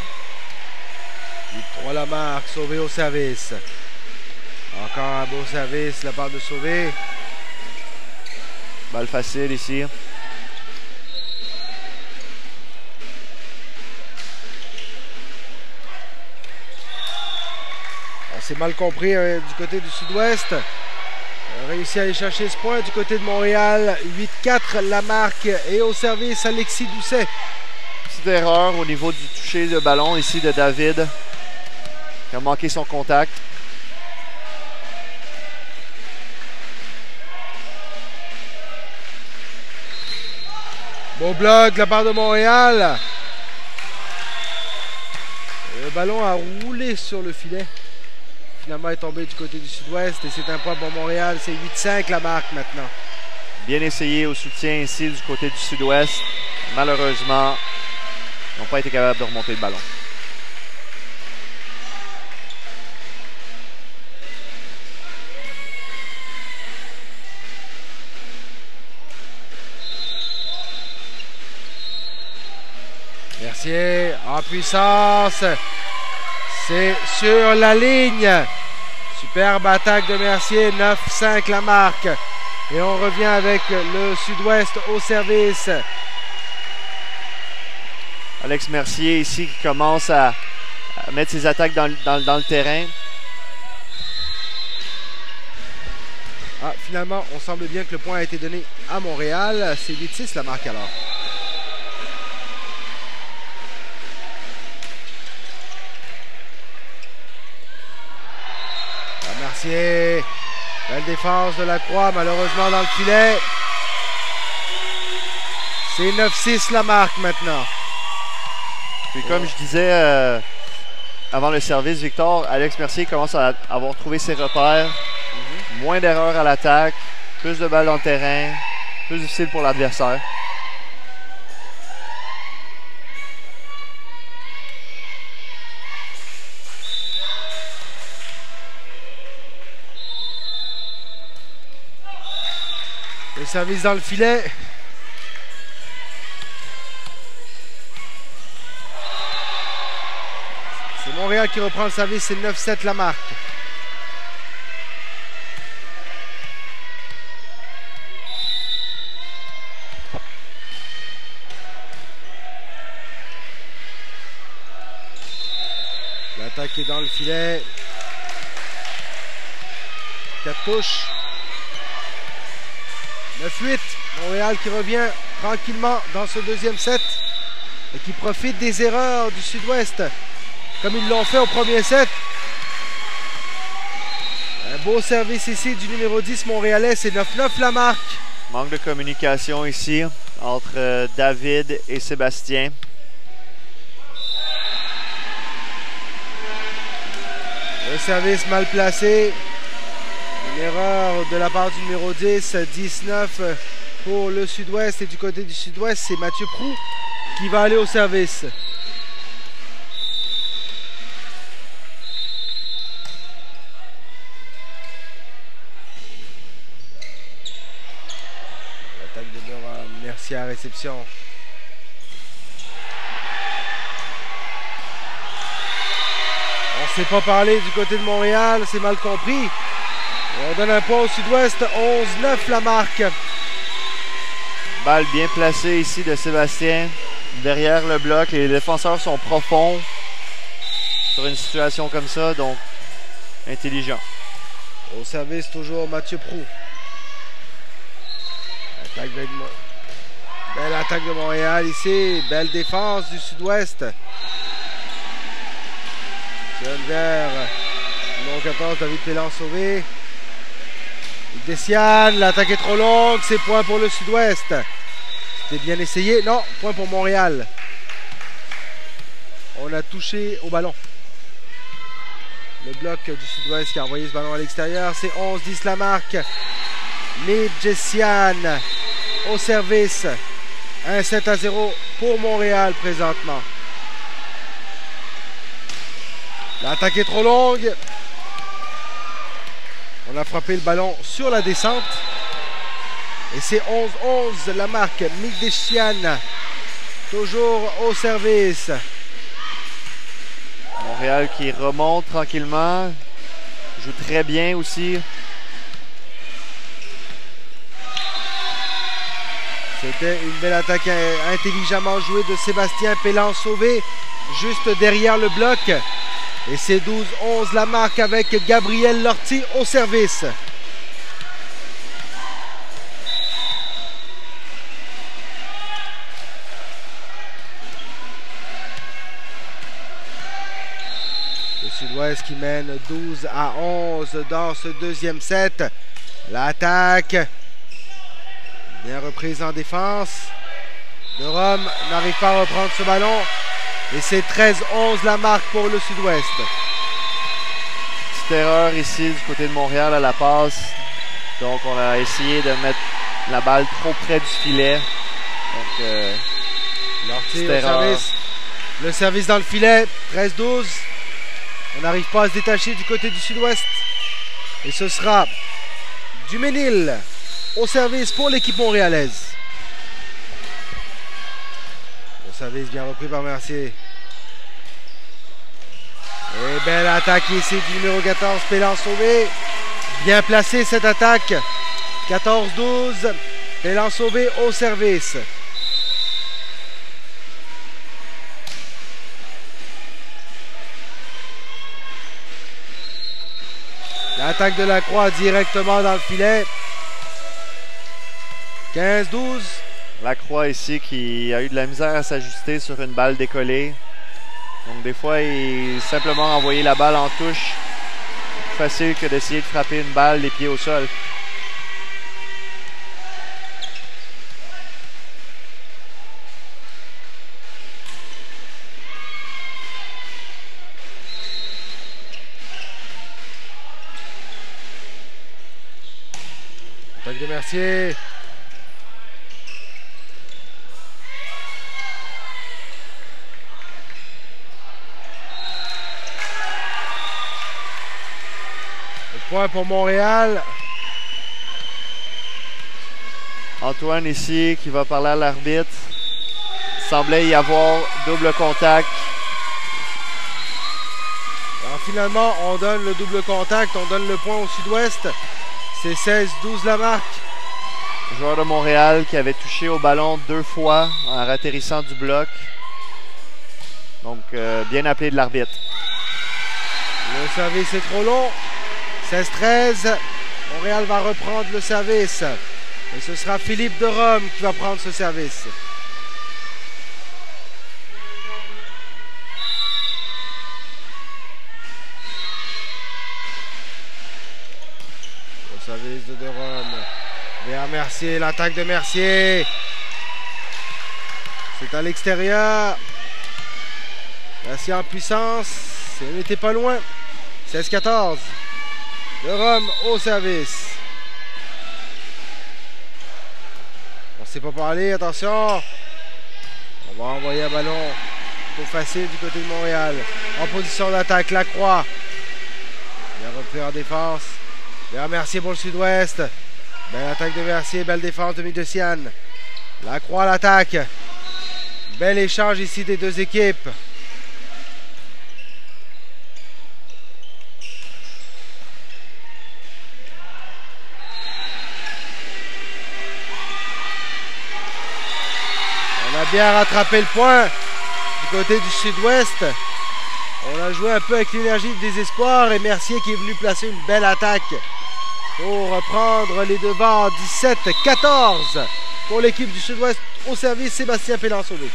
8-3 la marque, Sauvé au service. Encore un beau service, la part de Sauvé. Balle facile ici. On s'est mal compris du côté du Sud-Ouest. Réussi à aller chercher ce point du côté de Montréal. 8-4 la marque et au service Alexis Doucet. Petite erreur au niveau du toucher de ballon ici de David qui a manqué son contact. Beau bloc de la part de Montréal. Le ballon a roulé sur le filet. Finalement, est tombé du côté du Sud-Ouest et c'est un point pour Montréal. C'est 8-5 la marque maintenant. Bien essayé au soutien ici du côté du Sud-Ouest. Malheureusement, ils n'ont pas été capables de remonter le ballon. Mercier en puissance. C'est sur la ligne. Superbe attaque de Mercier. 9-5 la marque. Et on revient avec le Sud-Ouest au service. Alex Mercier ici qui commence à mettre ses attaques dans le terrain. Ah, finalement, on semble bien que le point a été donné à Montréal. C'est 8-6 la marque alors. Mercier, belle défense de Lacroix, malheureusement dans le filet. C'est 9-6 la marque maintenant. Puis comme je disais avant le service, Victor, Alex Mercier commence à avoir trouvé ses repères. Moins d'erreurs à l'attaque, plus de balles dans le terrain, plus difficile pour l'adversaire. Le service dans le filet. C'est Montréal qui reprend le service, c'est 9-7 la marque. L'attaque est dans le filet. 4 touches. 9-8, Montréal qui revient tranquillement dans ce deuxième set et qui profite des erreurs du Sud-Ouest comme ils l'ont fait au premier set. Un beau service ici du numéro 10 montréalais, c'est 9-9 la marque. Manque de communication ici entre David et Sébastien. Le service mal placé. Une erreur de la part du numéro 10, 19 pour le Sud-Ouest. Et du côté du Sud-Ouest, c'est Mathieu Proux qui va aller au service. L'attaque de Durham, Mercier à réception. On ne s'est pas parlé du côté de Montréal, c'est mal compris. On donne un point au Sud-Ouest, 11-9 la marque. Balle bien placée ici de Sébastien. Derrière le bloc, les défenseurs sont profonds sur une situation comme ça, donc intelligent. Au service toujours Mathieu Proulx. Belle attaque de Montréal ici. Belle défense du Sud-Ouest. Vers numéro 14, David Pélan sauvé. Dessiane, l'attaque est trop longue. C'est point pour le Sud-Ouest. C'était bien essayé. Non, point pour Montréal. On a touché au ballon. Le bloc du Sud-Ouest qui a envoyé ce ballon à l'extérieur. C'est 11-10 la marque. Dessiane au service. 1-7-0 pour Montréal présentement. L'attaque est trop longue. On a frappé le ballon sur la descente. Et c'est 11-11 la marque. Dessiane toujours au service. Montréal qui remonte tranquillement. Joue très bien aussi. C'était une belle attaque intelligemment jouée de Sébastien Pélan sauvé juste derrière le bloc. Et c'est 12-11 la marque avec Gabriel Lortie au service. Le Sud-Ouest qui mène 12-11 dans ce deuxième set. L'attaque bien reprise en défense. De Rome n'arrive pas à reprendre ce ballon. Et c'est 13-11 la marque pour le Sud-Ouest. Petite erreur ici du côté de Montréal à la passe. Donc on a essayé de mettre la balle trop près du filet. Donc Lortie au service. Le service dans le filet. 13-12. On n'arrive pas à se détacher du côté du Sud-Ouest. Et ce sera Duménil au service pour l'équipe montréalaise. Au service bien repris par Mercier. Et belle attaque ici du numéro 14, Pélan sauvé. Bien placé cette attaque. 14-12. Pélan sauvé au service. L'attaque de Lacroix directement dans le filet. 15-12. Lacroix ici qui a eu de la misère à s'ajuster sur une balle décollée. Donc des fois, il simplement envoyer la balle en touche. Plus facile que d'essayer de frapper une balle les pieds au sol. Attaque de Mercier. Point pour Montréal. Antoine ici qui va parler à l'arbitre. Semblait y avoir double contact. Alors finalement, on donne le double contact, on donne le point au Sud-Ouest. C'est 16-12 la marque. Le joueur de Montréal qui avait touché au ballon 2 fois en ratterrissant du bloc. Donc bien appelé de l'arbitre. Le service est trop long. 16-13, Montréal va reprendre le service. Et ce sera Philippe de Rome qui va prendre ce service. Le service de Rome. Vers Mercier, l'attaque de Mercier. C'est à l'extérieur. Mercier en puissance. Il n'était pas loin. 16-14. De Rome au service. On ne sait pas parler, attention. On va envoyer un ballon trop facile du côté de Montréal. En position d'attaque, Lacroix. Bien repris en défense. Bien Mercier pour le Sud-Ouest. Belle attaque de Mercier, belle défense de Dessiane. Lacroix l'attaque. Bel échange ici des deux équipes. bien rattrapé le point du côté du sud-ouest. On a joué un peu avec l'énergie du désespoir et Mercier qui est venu placer une belle attaque pour reprendre les devants. 17-14 pour l'équipe du sud-ouest. Au service, Sébastien Pellin-Sauvé.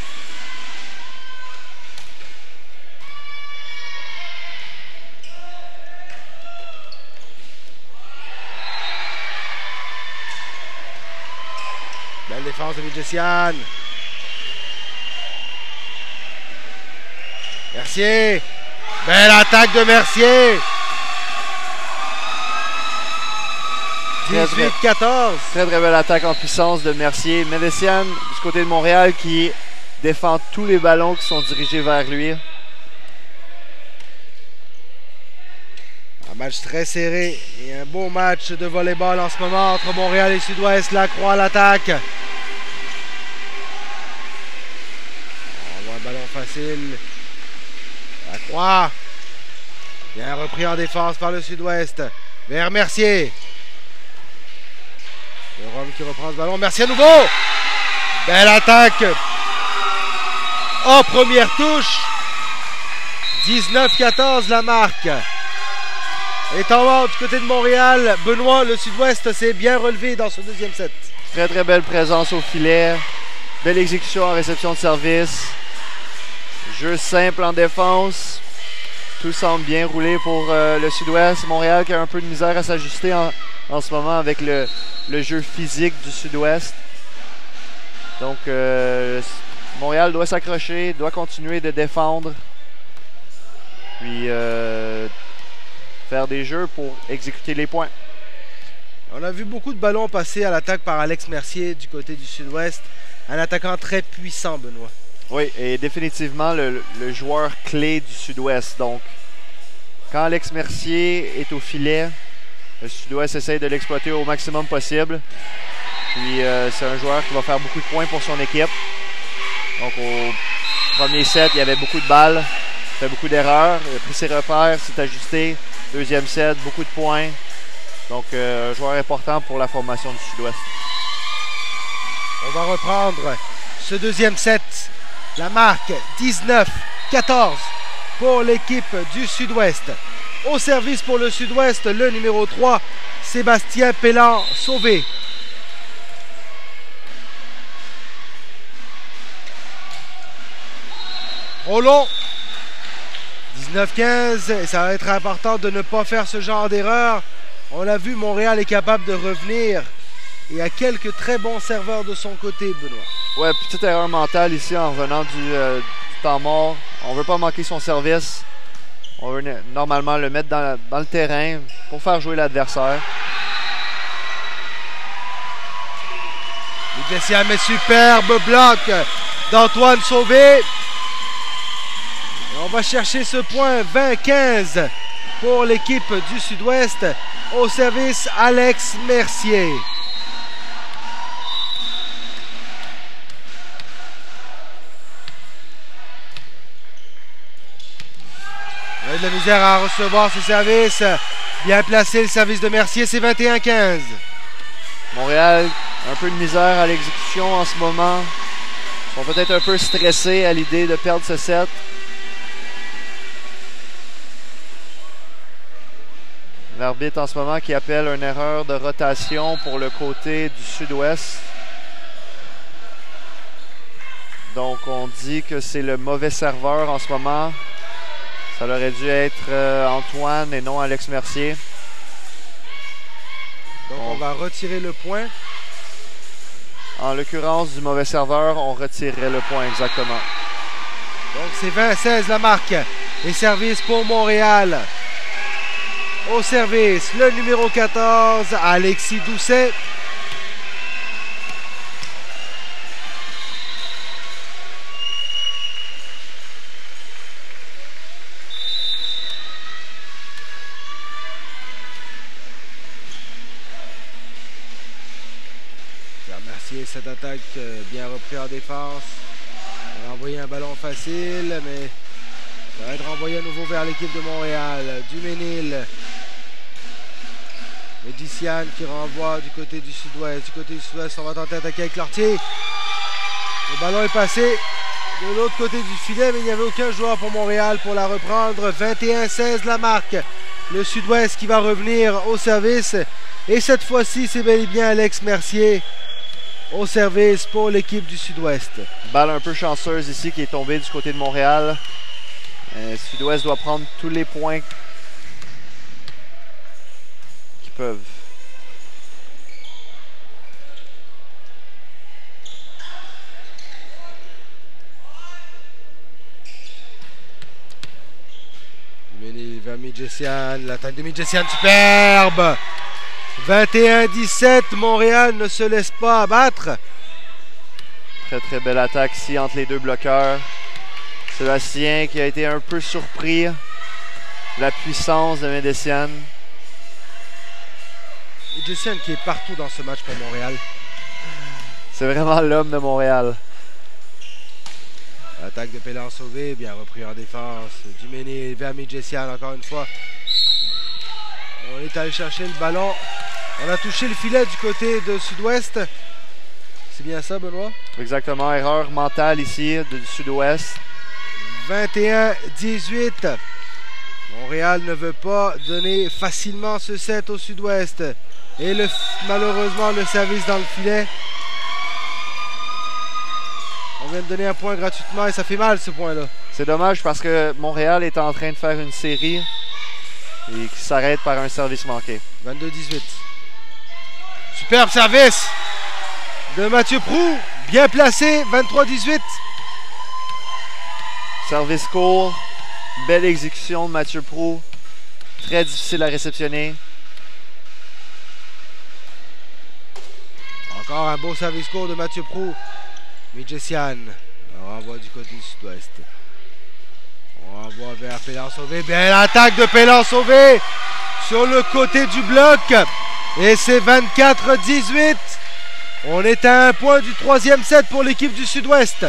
Belle défense de Vigesian. Mercier. Belle attaque de Mercier. 18-14. Très belle attaque en puissance de Mercier. Medician du côté de Montréal qui défend tous les ballons qui sont dirigés vers lui. Un match très serré et un beau match de volleyball en ce moment entre Montréal et Sud-Ouest. Lacroix à l'attaque. On voit un ballon facile. Lacroix. Bien repris en défense par le Sud-Ouest. Vers Mercier. Le Rome qui reprend ce ballon. Mercier à nouveau. Belle attaque. En première touche. 19-14 la marque. Et en bas du côté de Montréal, Benoît, le Sud-Ouest s'est bien relevé dans ce deuxième set. Très belle présence au filet. Belle exécution en réception de service. Jeu simple en défense. Tout semble bien rouler pour le Sud-Ouest. Montréal qui a un peu de misère à s'ajuster en ce moment avec le jeu physique du Sud-Ouest. Donc Montréal doit s'accrocher, doit continuer de défendre. Puis faire des jeux pour exécuter les points. On a vu beaucoup de ballons passer à l'attaque par Alex Mercier du côté du Sud-Ouest. Un attaquant très puissant, Benoît. Oui, et définitivement le joueur clé du Sud-Ouest. Donc, quand Alex Mercier est au filet, le Sud-Ouest essaie de l'exploiter au maximum possible. Puis, c'est un joueur qui va faire beaucoup de points pour son équipe. Donc, au premier set, il y avait beaucoup de balles. Il fait beaucoup d'erreurs. Il a pris ses repères, s'est ajusté. Deuxième set, beaucoup de points. Donc, un joueur important pour la formation du Sud-Ouest. On va reprendre ce deuxième set. La marque 19-14 pour l'équipe du Sud-Ouest. Au service pour le Sud-Ouest, le numéro 3, Sébastien Pellin-Sauvé. Trop long. 19-15, et ça va être important de ne pas faire ce genre d'erreur. On l'a vu, Montréal est capable de revenir. Il y a quelques très bons serveurs de son côté, Benoît. Ouais, petite erreur mentale ici en revenant du temps mort. On ne veut pas manquer son service. On veut normalement le mettre dans le terrain pour faire jouer l'adversaire. Vigesian, mais superbe bloc d'Antoine Sauvé. Et on va chercher ce point 20-15 pour l'équipe du Sud-Ouest. Au service, Alex Mercier. Il y a de la misère à recevoir ce service. Bien placé le service de Mercier, c'est 21-15. Montréal, un peu de misère à l'exécution en ce moment. Ils sont peut-être un peu stressés à l'idée de perdre ce set. L'arbitre en ce moment qui appelle une erreur de rotation pour le côté du Sud-Ouest. Donc on dit que c'est le mauvais serveur en ce moment. Ça aurait dû être Antoine et non Alex Mercier. Donc on va retirer le point. En l'occurrence du mauvais serveur, on retirerait le point exactement. Donc c'est 20-16 la marque. Et service pour Montréal. Au service, le numéro 14, Alexis Doucet. Mercier, cette attaque bien repris en défense. On a envoyé un ballon facile, mais ça va être renvoyé à nouveau vers l'équipe de Montréal. Duménil. Medician qui renvoie du côté du Sud-Ouest. Du côté du Sud-Ouest, on va tenter d'attaquer avec Lortier. Le ballon est passé de l'autre côté du filet, mais il n'y avait aucun joueur pour Montréal pour la reprendre. 21-16 la marque. Le Sud-Ouest qui va revenir au service. Et cette fois-ci, c'est bel et bien Alex Mercier au service pour l'équipe du Sud-Ouest. Balle un peu chanceuse ici qui est tombée du côté de Montréal. Sud-Ouest doit prendre tous les points qu'ils peuvent. Vers Midjessian, l'attaque de Midjessian, superbe! 21-17, Montréal ne se laisse pas abattre. Très très belle attaque ici entre les deux bloqueurs. Sébastien qui a été un peu surpris de la puissance de Midjessian. Midjessian qui est partout dans ce match pour Montréal. C'est vraiment l'homme de Montréal. L'attaque de Pélan sauvé, bien repris en défense. Duménil vers Midjessian encore une fois. On est allé chercher le ballon. On a touché le filet du côté de Sud-Ouest. C'est bien ça, Benoît? Exactement, erreur mentale ici du Sud-Ouest. 21-18. Montréal ne veut pas donner facilement ce set au Sud-Ouest. Et malheureusement, le service dans le filet. On vient de donner un point gratuitement et ça fait mal ce point-là. C'est dommage parce que Montréal est en train de faire une série et qui s'arrête par un service manqué. 22-18. Superbe service de Mathieu Proulx. Bien placé. 23-18. Service court. Belle exécution de Mathieu Proulx. Très difficile à réceptionner. Encore un beau service court de Mathieu Proulx. Midjessian, on renvoie du côté du Sud-Ouest. On renvoie vers Pélan sauvé. Belle attaque de Pélan sauvé sur le côté du bloc. Et c'est 24-18. On est à un point du troisième set pour l'équipe du Sud-Ouest.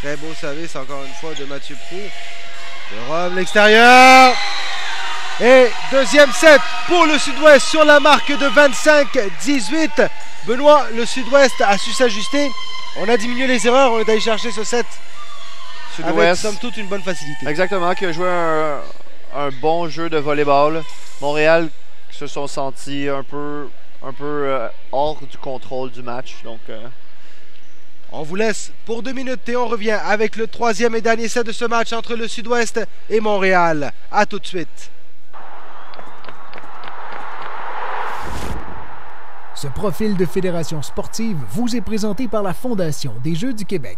Très beau service encore une fois de Mathieu Proulx. De Rome, l'extérieur. Et deuxième set pour le Sud-Ouest sur la marque de 25-18. Benoît, le Sud-Ouest a su s'ajuster. On a diminué les erreurs, on est allé chercher ce set avec somme toute une bonne facilité. Exactement, qui a joué un bon jeu de volleyball. Montréal se sont sentis un peu hors du contrôle du match. Donc, on vous laisse pour 2 minutes et on revient avec le troisième et dernier set de ce match entre le Sud-Ouest et Montréal. A tout de suite. Ce profil de fédération sportive vous est présenté par la Fondation des Jeux du Québec.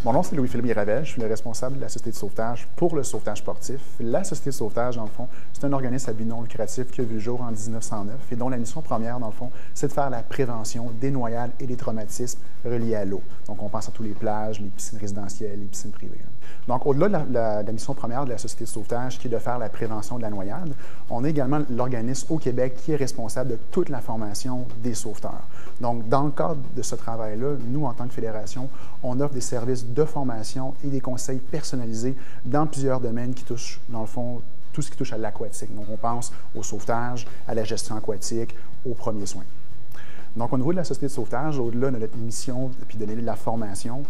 Mon nom, c'est Louis-Philippe Gravel. Je suis le responsable de la Société de sauvetage pour le sauvetage sportif. La Société de sauvetage, dans le fond, c'est un organisme à but non lucratif qui a vu le jour en 1909 et dont la mission première, dans le fond, c'est de faire la prévention des noyades et des traumatismes reliés à l'eau. Donc, on pense à tous les plages, les piscines résidentielles, les piscines privées. Donc, au-delà de la mission première de la Société de sauvetage, qui est de faire la prévention de la noyade, on a également l'organisme au Québec qui est responsable de toute la formation des sauveteurs. Donc, dans le cadre de ce travail-là, nous, en tant que fédération, on offre des services de formation et des conseils personnalisés dans plusieurs domaines qui touchent, dans le fond, tout ce qui touche à l'aquatique. Donc, on pense au sauvetage, à la gestion aquatique, aux premiers soins. Donc, au niveau de la Société de sauvetage, au-delà de notre mission puis de donner de la formation,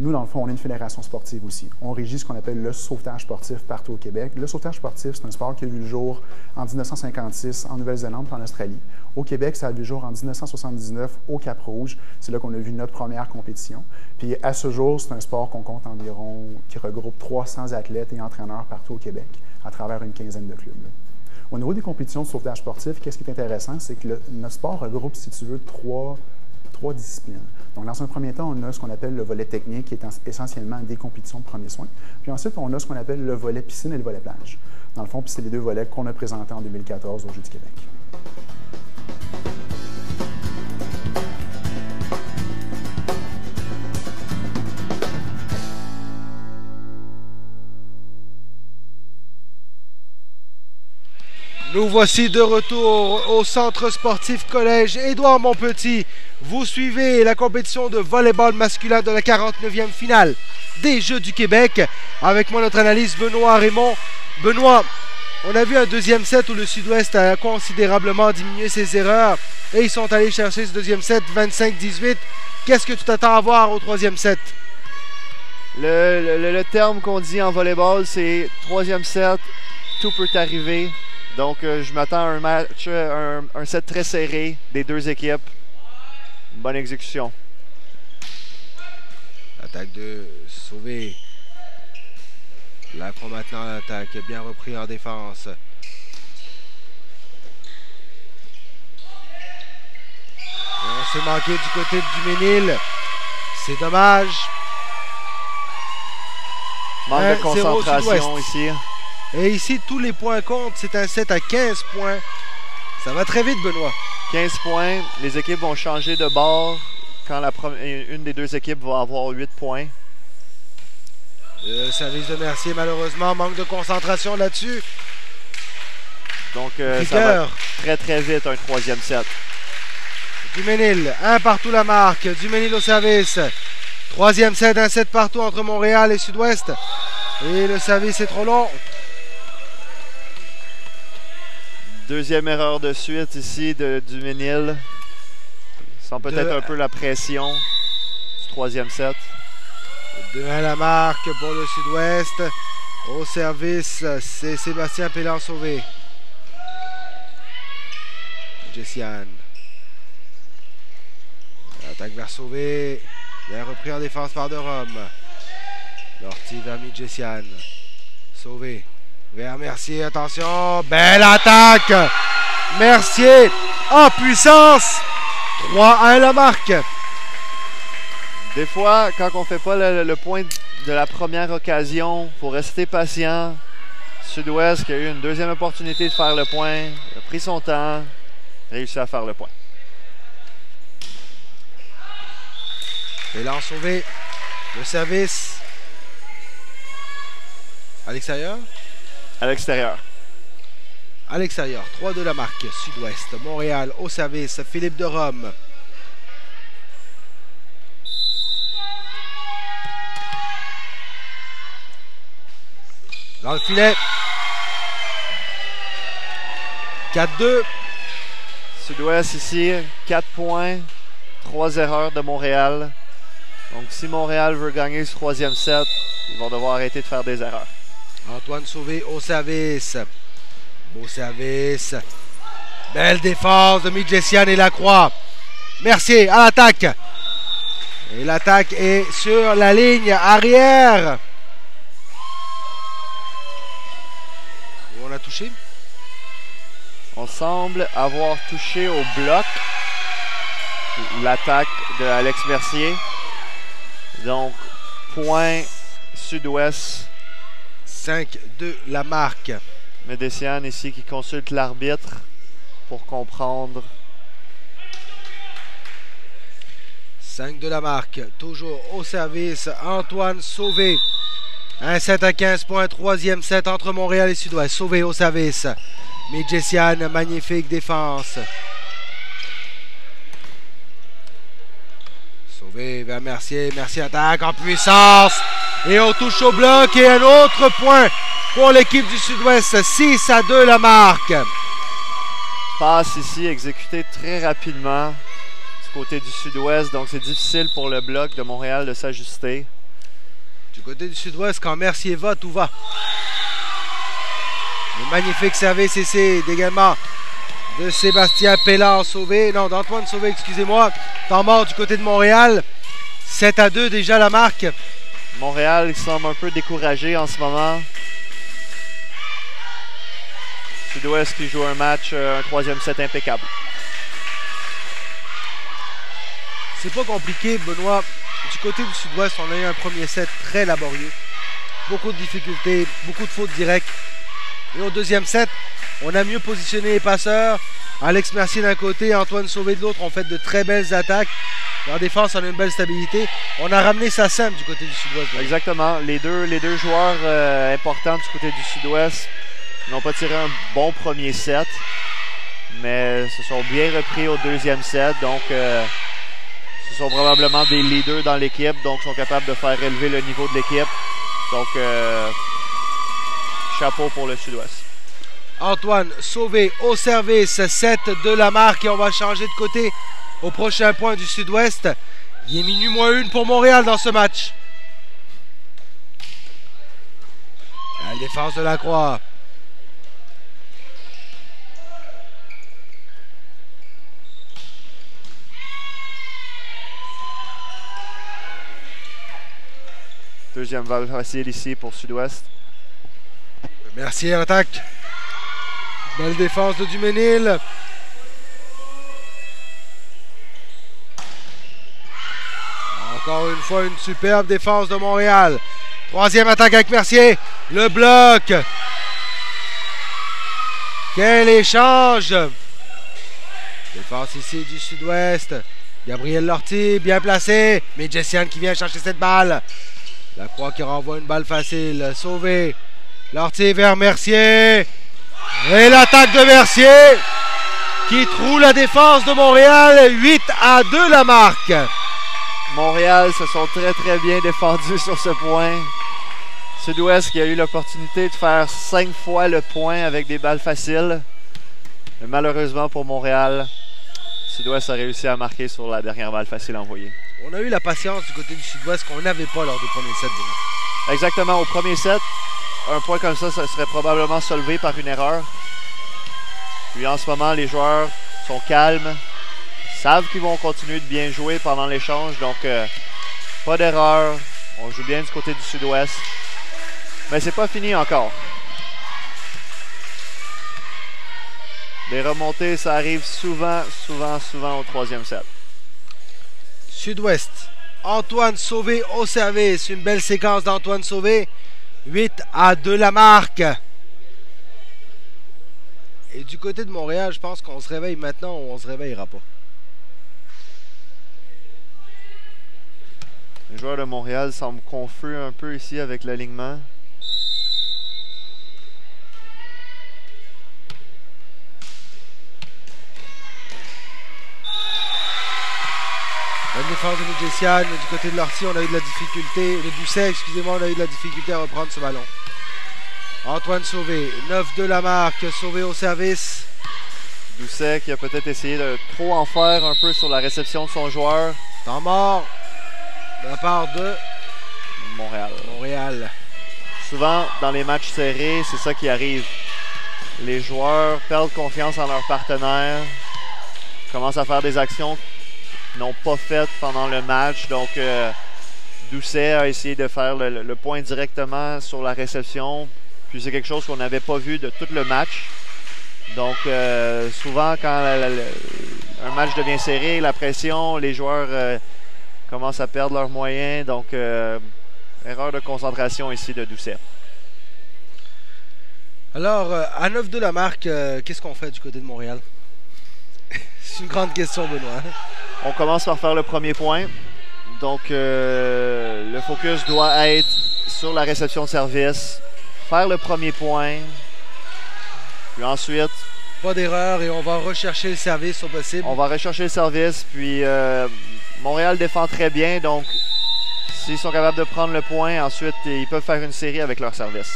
nous, dans le fond, on est une fédération sportive aussi. On régit ce qu'on appelle le sauvetage sportif partout au Québec. Le sauvetage sportif, c'est un sport qui a vu le jour en 1956 en Nouvelle-Zélande et en Australie. Au Québec, ça a vu le jour en 1979 au Cap-Rouge. C'est là qu'on a vu notre première compétition. Puis à ce jour, c'est un sport qu'on compte environ, qui regroupe 300 athlètes et entraîneurs partout au Québec, à travers une quinzaine de clubs. Au niveau des compétitions de sauvetage sportif, qu'est-ce qui est intéressant, c'est que notre sport regroupe, si tu veux, trois disciplines. Donc, dans un premier temps, on a ce qu'on appelle le volet technique, qui est essentiellement des compétitions de premiers soins. Puis ensuite, on a ce qu'on appelle le volet piscine et le volet plage. Dans le fond, c'est les deux volets qu'on a présentés en 2014 aux Jeux du Québec. Nous voici de retour au centre sportif collège Édouard Montpetit. Vous suivez la compétition de volleyball masculin de la 49e finale des Jeux du Québec. Avec moi, notre analyste Benoît Raymond. Benoît, on a vu un deuxième set où le Sud-Ouest a considérablement diminué ses erreurs et ils sont allés chercher ce deuxième set 25-18. Qu'est-ce que tu t'attends à voir au troisième set? Le terme qu'on dit en volleyball, c'est troisième set, tout peut arriver. Donc, je m'attends à un match, un set très serré des deux équipes. Bonne exécution. Attaque de Sauvé. Là, prend maintenant l'attaque. Bien repris en défense. Et on s'est manqué du côté de Duménil. C'est dommage. Manque de concentration ici. Et ici, tous les points comptent. C'est un set à 15 points. Ça va très vite, Benoît. 15 points. Les équipes vont changer de bord quand une des deux équipes va avoir 8 points. Le service de Mercier, malheureusement, manque de concentration là-dessus. Donc, ça va très, très vite, un troisième set. Duménil, un partout la marque. Duménil au service. Troisième set, un set partout entre Montréal et Sud-Ouest. Et le service est trop long. Deuxième erreur de suite ici de Duménil. Il sent peut-être un peu la pression du troisième set. 2-1 la marque pour le Sud-Ouest. Au service, c'est Sébastien Pélan-Sauvé. Jessiane. Attaque vers Sauvé. Bien repris en défense par de Rome. Lortie vers Jessiane. Sauvé. Vers Mercier, attention. Belle attaque. Mercier en puissance. 3-1 la marque. Des fois, quand on ne fait pas le point de la première occasion, il faut rester patient. Sud-Ouest qui a eu une deuxième opportunité de faire le point, a pris son temps, réussi à faire le point. Pélan Sauvé, le service. À l'extérieur? À l'extérieur. À l'extérieur, 3-2 la marque. Sud-Ouest, Montréal au service, Philippe de Rome. Dans le filet. 4-2. Sud-Ouest ici, 4 points, 3 erreurs de Montréal. Donc si Montréal veut gagner ce troisième set, ils vont devoir arrêter de faire des erreurs. Antoine Sauvé au service. Beau service. Belle défense de Jessiane et Lacroix. Mercier à l'attaque. Et l'attaque est sur la ligne arrière. Où on a touché? On semble avoir touché au bloc l'attaque de Alex Mercier. Donc, point Sud-Ouest. 5-2 la marque. Médéciane ici qui consulte l'arbitre pour comprendre. 5 de la marque. Toujours au service, Antoine Sauvé. Un set à 15 points. Troisième set entre Montréal et Sud-Ouest. Sauvé au service. Jessiane, magnifique défense. Sauvé vers Mercier. Mercier attaque en puissance. Et on touche au bloc. Et un autre point pour l'équipe du Sud-Ouest. 6-2 la marque. Passe ici exécutée très rapidement du côté du Sud-Ouest. Donc c'est difficile pour le bloc de Montréal de s'ajuster. Du côté du Sud-Ouest, quand Mercier va, tout va. Le magnifique service ici également de Sébastien Pélan-Sauvé. Non, d'Antoine Sauvé, excusez-moi. Temps mort du côté de Montréal. 7-2 déjà la marque. Montréal, il semble un peu découragé en ce moment. Sud-Ouest qui joue un match, un troisième set impeccable. C'est pas compliqué, Benoît. Du côté du Sud-Ouest, on a eu un premier set très laborieux. Beaucoup de difficultés, beaucoup de fautes directes. Et au deuxième set, on a mieux positionné les passeurs. Alex Mercier d'un côté, Antoine Sauvé de l'autre ont fait de très belles attaques. En défense, on a une belle stabilité. On a ramené sa simple du côté du Sud-Ouest. Exactement. Les deux joueurs importants du côté du Sud-Ouest Ils n'ont pas tiré un bon premier set, mais se sont bien repris au deuxième set. Donc, ce sont probablement des leaders dans l'équipe, donc sont capables de faire élever le niveau de l'équipe. Donc, chapeau pour le Sud-Ouest. Antoine Sauvé au service, 7 de la marque et on va changer de côté au prochain point du Sud-Ouest. Il est minuit moins 1 pour Montréal dans ce match. La défense de Lacroix. Deuxième balle facile ici pour Sud-Ouest. Mercier attaque. Belle défense de Duménil. Encore une fois, une superbe défense de Montréal. Troisième attaque avec Mercier. Le bloc. Quel échange. Défense ici du Sud-Ouest. Gabriel Lortie, bien placé. Mais Jessiane qui vient chercher cette balle. Lacroix qui renvoie une balle facile. Sauvé. Lortie vers Mercier. Et l'attaque de Mercier qui troue la défense de Montréal. 8-2 la marque. Montréal se sont très bien défendus sur ce point. Sud-Ouest qui a eu l'opportunité de faire 5 fois le point avec des balles faciles. Mais malheureusement pour Montréal, Sud-Ouest a réussi à marquer sur la dernière balle facile envoyée. On a eu la patience du côté du Sud-Ouest qu'on n'avait pas lors du premier set. Exactement, au premier set, un point comme ça serait probablement soulevé par une erreur. Puis en ce moment, les joueurs sont calmes, savent qu'ils vont continuer de bien jouer pendant l'échange, donc pas d'erreur. On joue bien du côté du Sud-Ouest. Mais c'est pas fini encore. Les remontées, ça arrive souvent au troisième set. Sud-Ouest, Antoine Sauvé au service. Une belle séquence d'Antoine Sauvé. 8-2 la marque. Et du côté de Montréal, je pense qu'on se réveille maintenant ou on se réveillera pas. Les joueurs de Montréal semblent confus un peu ici avec l'alignement. La défense de Midjessian, du côté de Lortie, on a eu de la difficulté. De Doucet, excusez-moi, on a eu de la difficulté à reprendre ce ballon. Antoine Sauvé, 9 de la marque, Sauvé au service. Doucet qui a peut-être essayé de trop en faire un peu sur la réception de son joueur. Temps mort de la part de Montréal. Souvent, dans les matchs serrés, c'est ça qui arrive. Les joueurs perdent confiance en leur partenaire, commencent à faire des actions n'ont pas fait pendant le match. Donc, Doucet a essayé de faire le point directement sur la réception. Puis c'est quelque chose qu'on n'avait pas vu de tout le match. Donc, souvent, quand un match devient serré, la pression, les joueurs commencent à perdre leurs moyens. Donc, erreur de concentration ici de Doucet. Alors, à 9 de la marque, qu'est-ce qu'on fait du côté de Montréal? C'est une grande question, Benoît. On commence par faire le premier point. Donc, le focus doit être sur la réception de service. Faire le premier point. Puis ensuite... Pas d'erreur et on va rechercher le service au possible. On va rechercher le service. Puis, Montréal défend très bien. Donc, s'ils sont capables de prendre le point, ensuite, ils peuvent faire une série avec leur service.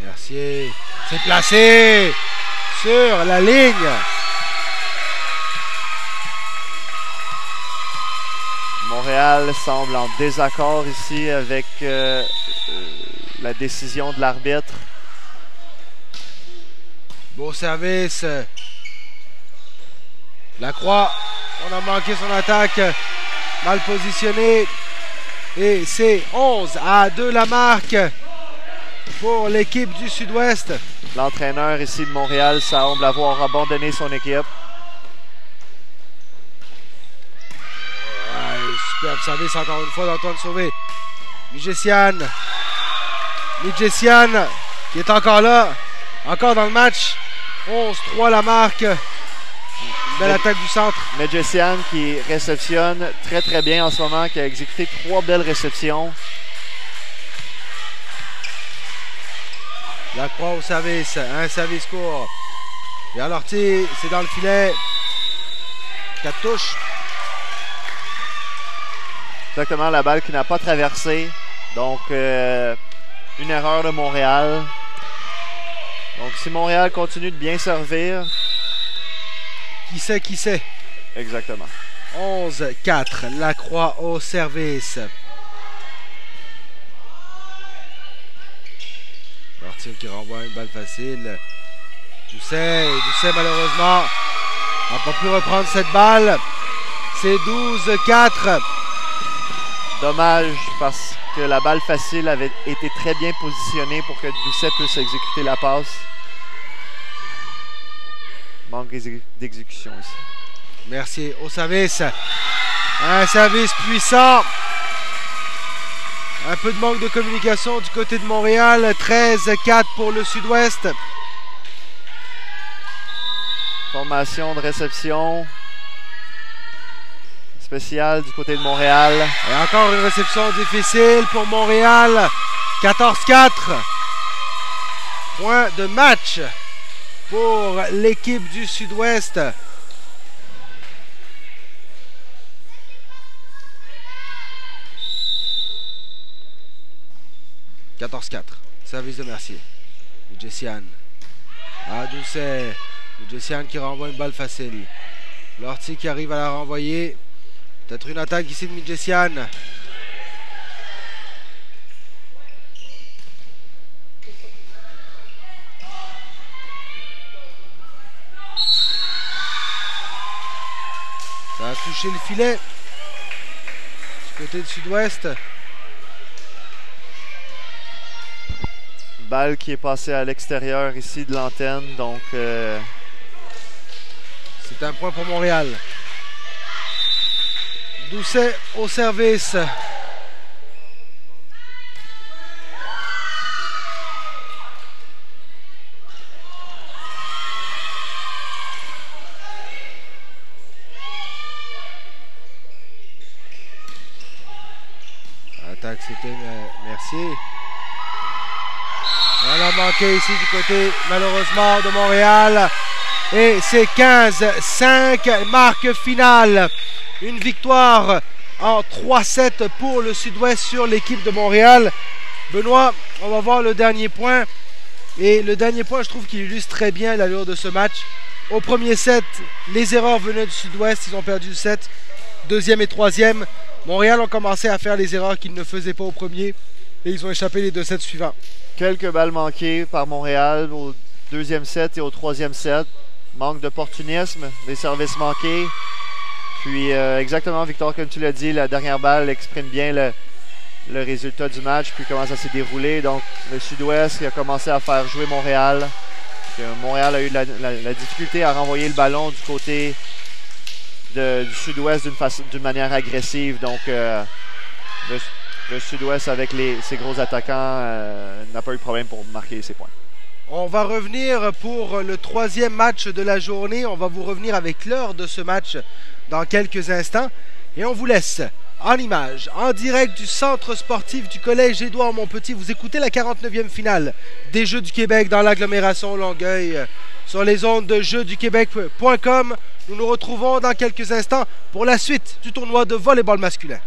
Mercier, c'est placé sur la ligne. Montréal semble en désaccord ici avec la décision de l'arbitre. Beau service. Lacroix, on a manqué son attaque. Mal positionné. Et c'est 11-2 la marque pour l'équipe du Sud-Ouest. L'entraîneur ici de Montréal semble avoir abandonné son équipe. Superbe service encore une fois d'Antoine Sauvé. Midjessian qui est encore là, encore dans le match. 11-3 la marque. Belle attaque du centre. Medjessian qui réceptionne très très bien en ce moment, qui a exécuté 3 belles réceptions. Lacroix au service, un service court. Et alors, c'est dans le filet. 4 touches. Exactement, la balle qui n'a pas traversé. Donc, une erreur de Montréal. Donc, si Montréal continue de bien servir... Qui sait? Exactement. 11-4, Lacroix au service. Martin qui renvoie une balle facile. Doucet malheureusement n'a pas pu reprendre cette balle. C'est 12-4. Dommage parce que la balle facile avait été très bien positionnée pour que Doucet puisse exécuter la passe. Manque d'exécution ici. Mercier au service. Un service puissant. Un peu de manque de communication du côté de Montréal. 13-4 pour le Sud-Ouest. Formation de réception spéciale du côté de Montréal. Et encore une réception difficile pour Montréal. 14-4. Point de match pour l'équipe du Sud-Ouest. « 14-4. Service de Mercier. Medjessian. À Doucet. Medjessian qui renvoie une balle facile. Lortie qui arrive à la renvoyer. Peut-être une attaque ici de Medjessian. Ça a touché le filet. Du côté du Sud-Ouest. Balle qui est passée à l'extérieur ici de l'antenne, donc c'est un point pour Montréal. Doucet au service. Attaque, c'était Mercier. On a manqué ici du côté, malheureusement, de Montréal. Et c'est 15-5, marque finale. Une victoire en 3-7 pour le Sud-Ouest sur l'équipe de Montréal. Benoît, on va voir le dernier point. Et le dernier point, je trouve qu'il illustre très bien l'allure de ce match. Au premier set, les erreurs venaient du Sud-Ouest. Ils ont perdu le set. Deuxième et troisième, Montréal ont commencé à faire les erreurs qu'ils ne faisaient pas au premier. Et ils ont échappé les 2 sets suivants. Quelques balles manquées par Montréal au deuxième set et au troisième set. Manque d'opportunisme, des services manqués. Puis exactement, Victor, comme tu l'as dit, la dernière balle exprime bien le résultat du match, puis comment ça s'est déroulé. Donc le Sud-Ouest qui a commencé à faire jouer Montréal. Montréal a eu la difficulté à renvoyer le ballon du côté du Sud-Ouest d'une manière agressive. Donc le Sud-Ouest, avec ses gros attaquants, n'a pas eu de problème pour marquer ses points. On va revenir pour le 3e match de la journée. On va vous revenir avec l'heure de ce match dans quelques instants. Et on vous laisse en images, en direct du centre sportif du collège Édouard-Montpetit. Vous écoutez la 49e finale des Jeux du Québec dans l'agglomération Longueuil sur les ondes de jeuxduquebec.com. Nous nous retrouvons dans quelques instants pour la suite du tournoi de volleyball masculin.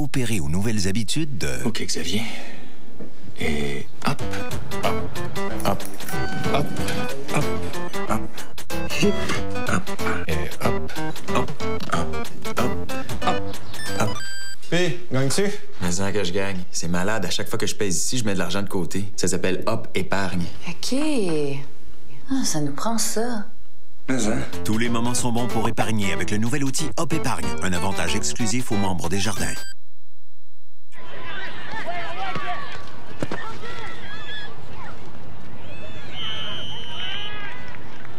opérer aux nouvelles habitudes de... OK, Xavier. Et hop, hop, hop, hop, hop, hop, hip, hop, et hop, hop, hop, hop, hop, hop. Puis, gagnes-tu? Mais ça que je gagne. C'est malade. À chaque fois que je pèse ici, je mets de l'argent de côté. Ça s'appelle Hop Épargne. OK. Ah, ça nous prend ça. Mais ça? Tous les moments sont bons pour épargner avec le nouvel outil Hop Épargne, un avantage exclusif aux membres des Jardins.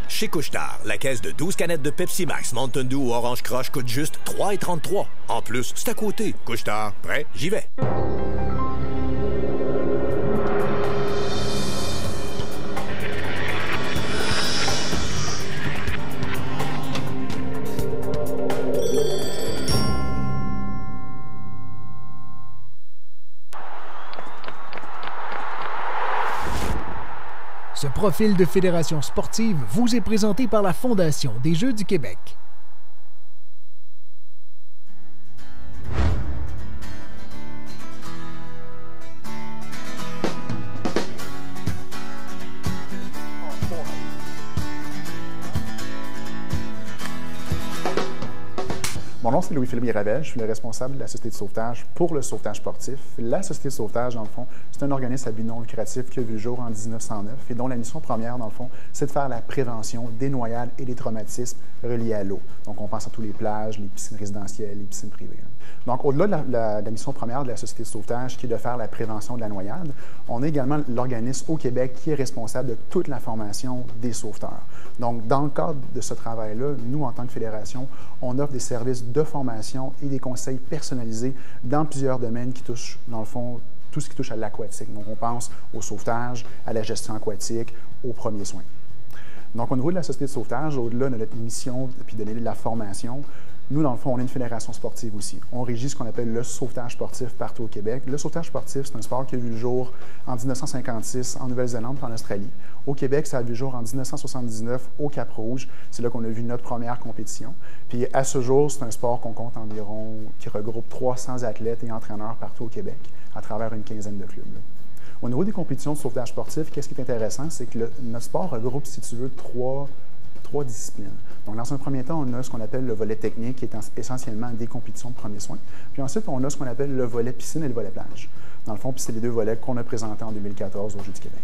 Chez Couche-Tard, la caisse de 12 canettes de Pepsi Max, Mountain Dew ou Orange Crush coûte juste 3,33. En plus, c'est à côté. Couche-Tard, prêt? J'y vais. Ce profil de fédération sportive vous est présenté par la Fondation des Jeux du Québec. Mon nom, c'est Louis-Philippe Gravel. Je suis le responsable de la Société de sauvetage pour le sauvetage sportif. La Société de sauvetage, dans le fond, c'est un organisme à but non lucratif qui a vu le jour en 1909 et dont la mission première, dans le fond, c'est de faire la prévention des noyades et des traumatismes reliés à l'eau. Donc, on pense à toutes les plages, les piscines résidentielles, les piscines privées. Donc, au-delà de la mission première de la Société de sauvetage, qui est de faire la prévention de la noyade, on a également l'organisme au Québec qui est responsable de toute la formation des sauveteurs. Donc, dans le cadre de ce travail-là, nous, en tant que fédération, on offre des services de formation et des conseils personnalisés dans plusieurs domaines qui touchent, dans le fond, tout ce qui touche à l'aquatique. Donc, on pense au sauvetage, à la gestion aquatique, aux premiers soins. Donc, au niveau de la Société de sauvetage, au-delà de notre mission puis de la formation, nous, dans le fond, on est une fédération sportive aussi. On régit ce qu'on appelle le sauvetage sportif partout au Québec. Le sauvetage sportif, c'est un sport qui a vu le jour en 1956 en Nouvelle-Zélande et en Australie. Au Québec, ça a vu le jour en 1979 au Cap-Rouge. C'est là qu'on a vu notre première compétition. Puis à ce jour, c'est un sport qu'on compte environ, qui regroupe 300 athlètes et entraîneurs partout au Québec, à travers une quinzaine de clubs. Au niveau des compétitions de sauvetage sportif, qu'est-ce qui est intéressant, c'est que notre sport regroupe, si tu veux, trois disciplines. Donc, dans un premier temps, on a ce qu'on appelle le volet technique, qui est essentiellement des compétitions de premiers soins. Puis ensuite, on a ce qu'on appelle le volet piscine et le volet plage. Dans le fond, c'est les deux volets qu'on a présentés en 2014 aux Jeux du Québec.